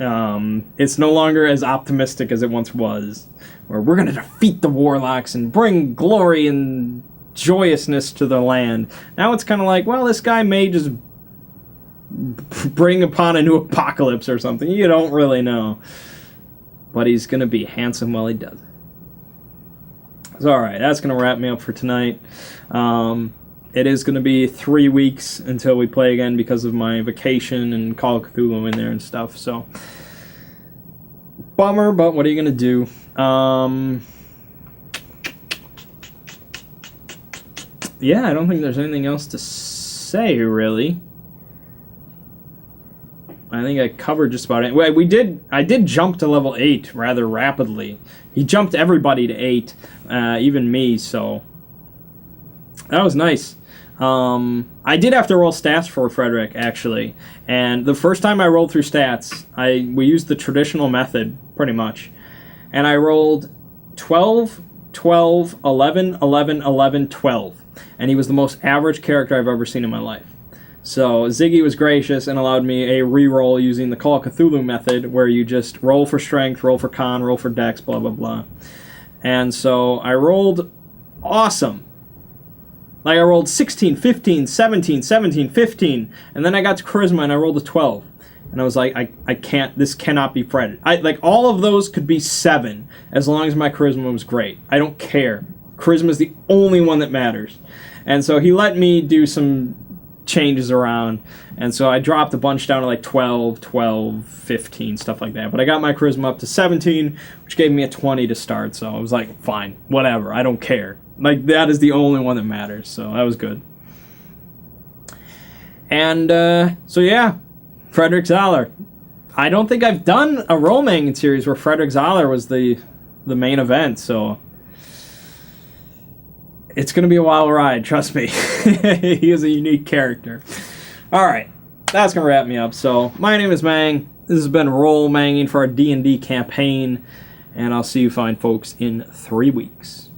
It's no longer as optimistic as it once was, where we're going to defeat the warlocks and bring glory and joyousness to the land. Now it's kind of like, well, this guy may just bring upon a new apocalypse or something. You don't really know. But he's going to be handsome while he does it. So, alright, that's going to wrap me up for tonight. It is going to be 3 weeks until we play again because of my vacation and Call of Cthulhu in there and stuff. So, bummer, but what are you going to do? Yeah, I don't think there's anything else to say, really. I think I covered just about it. Well, I did jump to level 8 rather rapidly. He jumped everybody to 8, even me, so that was nice. I did have to roll stats for Frederick, actually, and the first time I rolled through stats, we used the traditional method, pretty much, and I rolled 12, 12, 11, 11, 11, 12, and he was the most average character I've ever seen in my life. So Ziggy was gracious and allowed me a reroll using the Call of Cthulhu method, where you just roll for strength, roll for con, roll for dex, blah, blah, blah. And so I rolled awesome. Like, I rolled 16, 15, 17, 17, 15, and then I got to charisma and I rolled a 12. And I was like, I can't, this cannot be Fred. Like, all of those could be 7, as long as my charisma was great. I don't care. Charisma is the only one that matters. And so he let me do some changes around, and so I dropped a bunch down to like 12, 12, 15, stuff like that. But I got my charisma up to 17, which gave me a 20 to start, so I was like, fine, whatever, I don't care. Like, that is the only one that matters, so that was good. And, so yeah, Frederick Zoller. I don't think I've done a role-playing series where Frederick Zoller was the main event, so it's going to be a wild ride, trust me. He is a unique character. Alright, that's going to wrap me up. So, my name is Mang. This has been Roll Manging for our D&D campaign. And I'll see you fine folks in 3 weeks.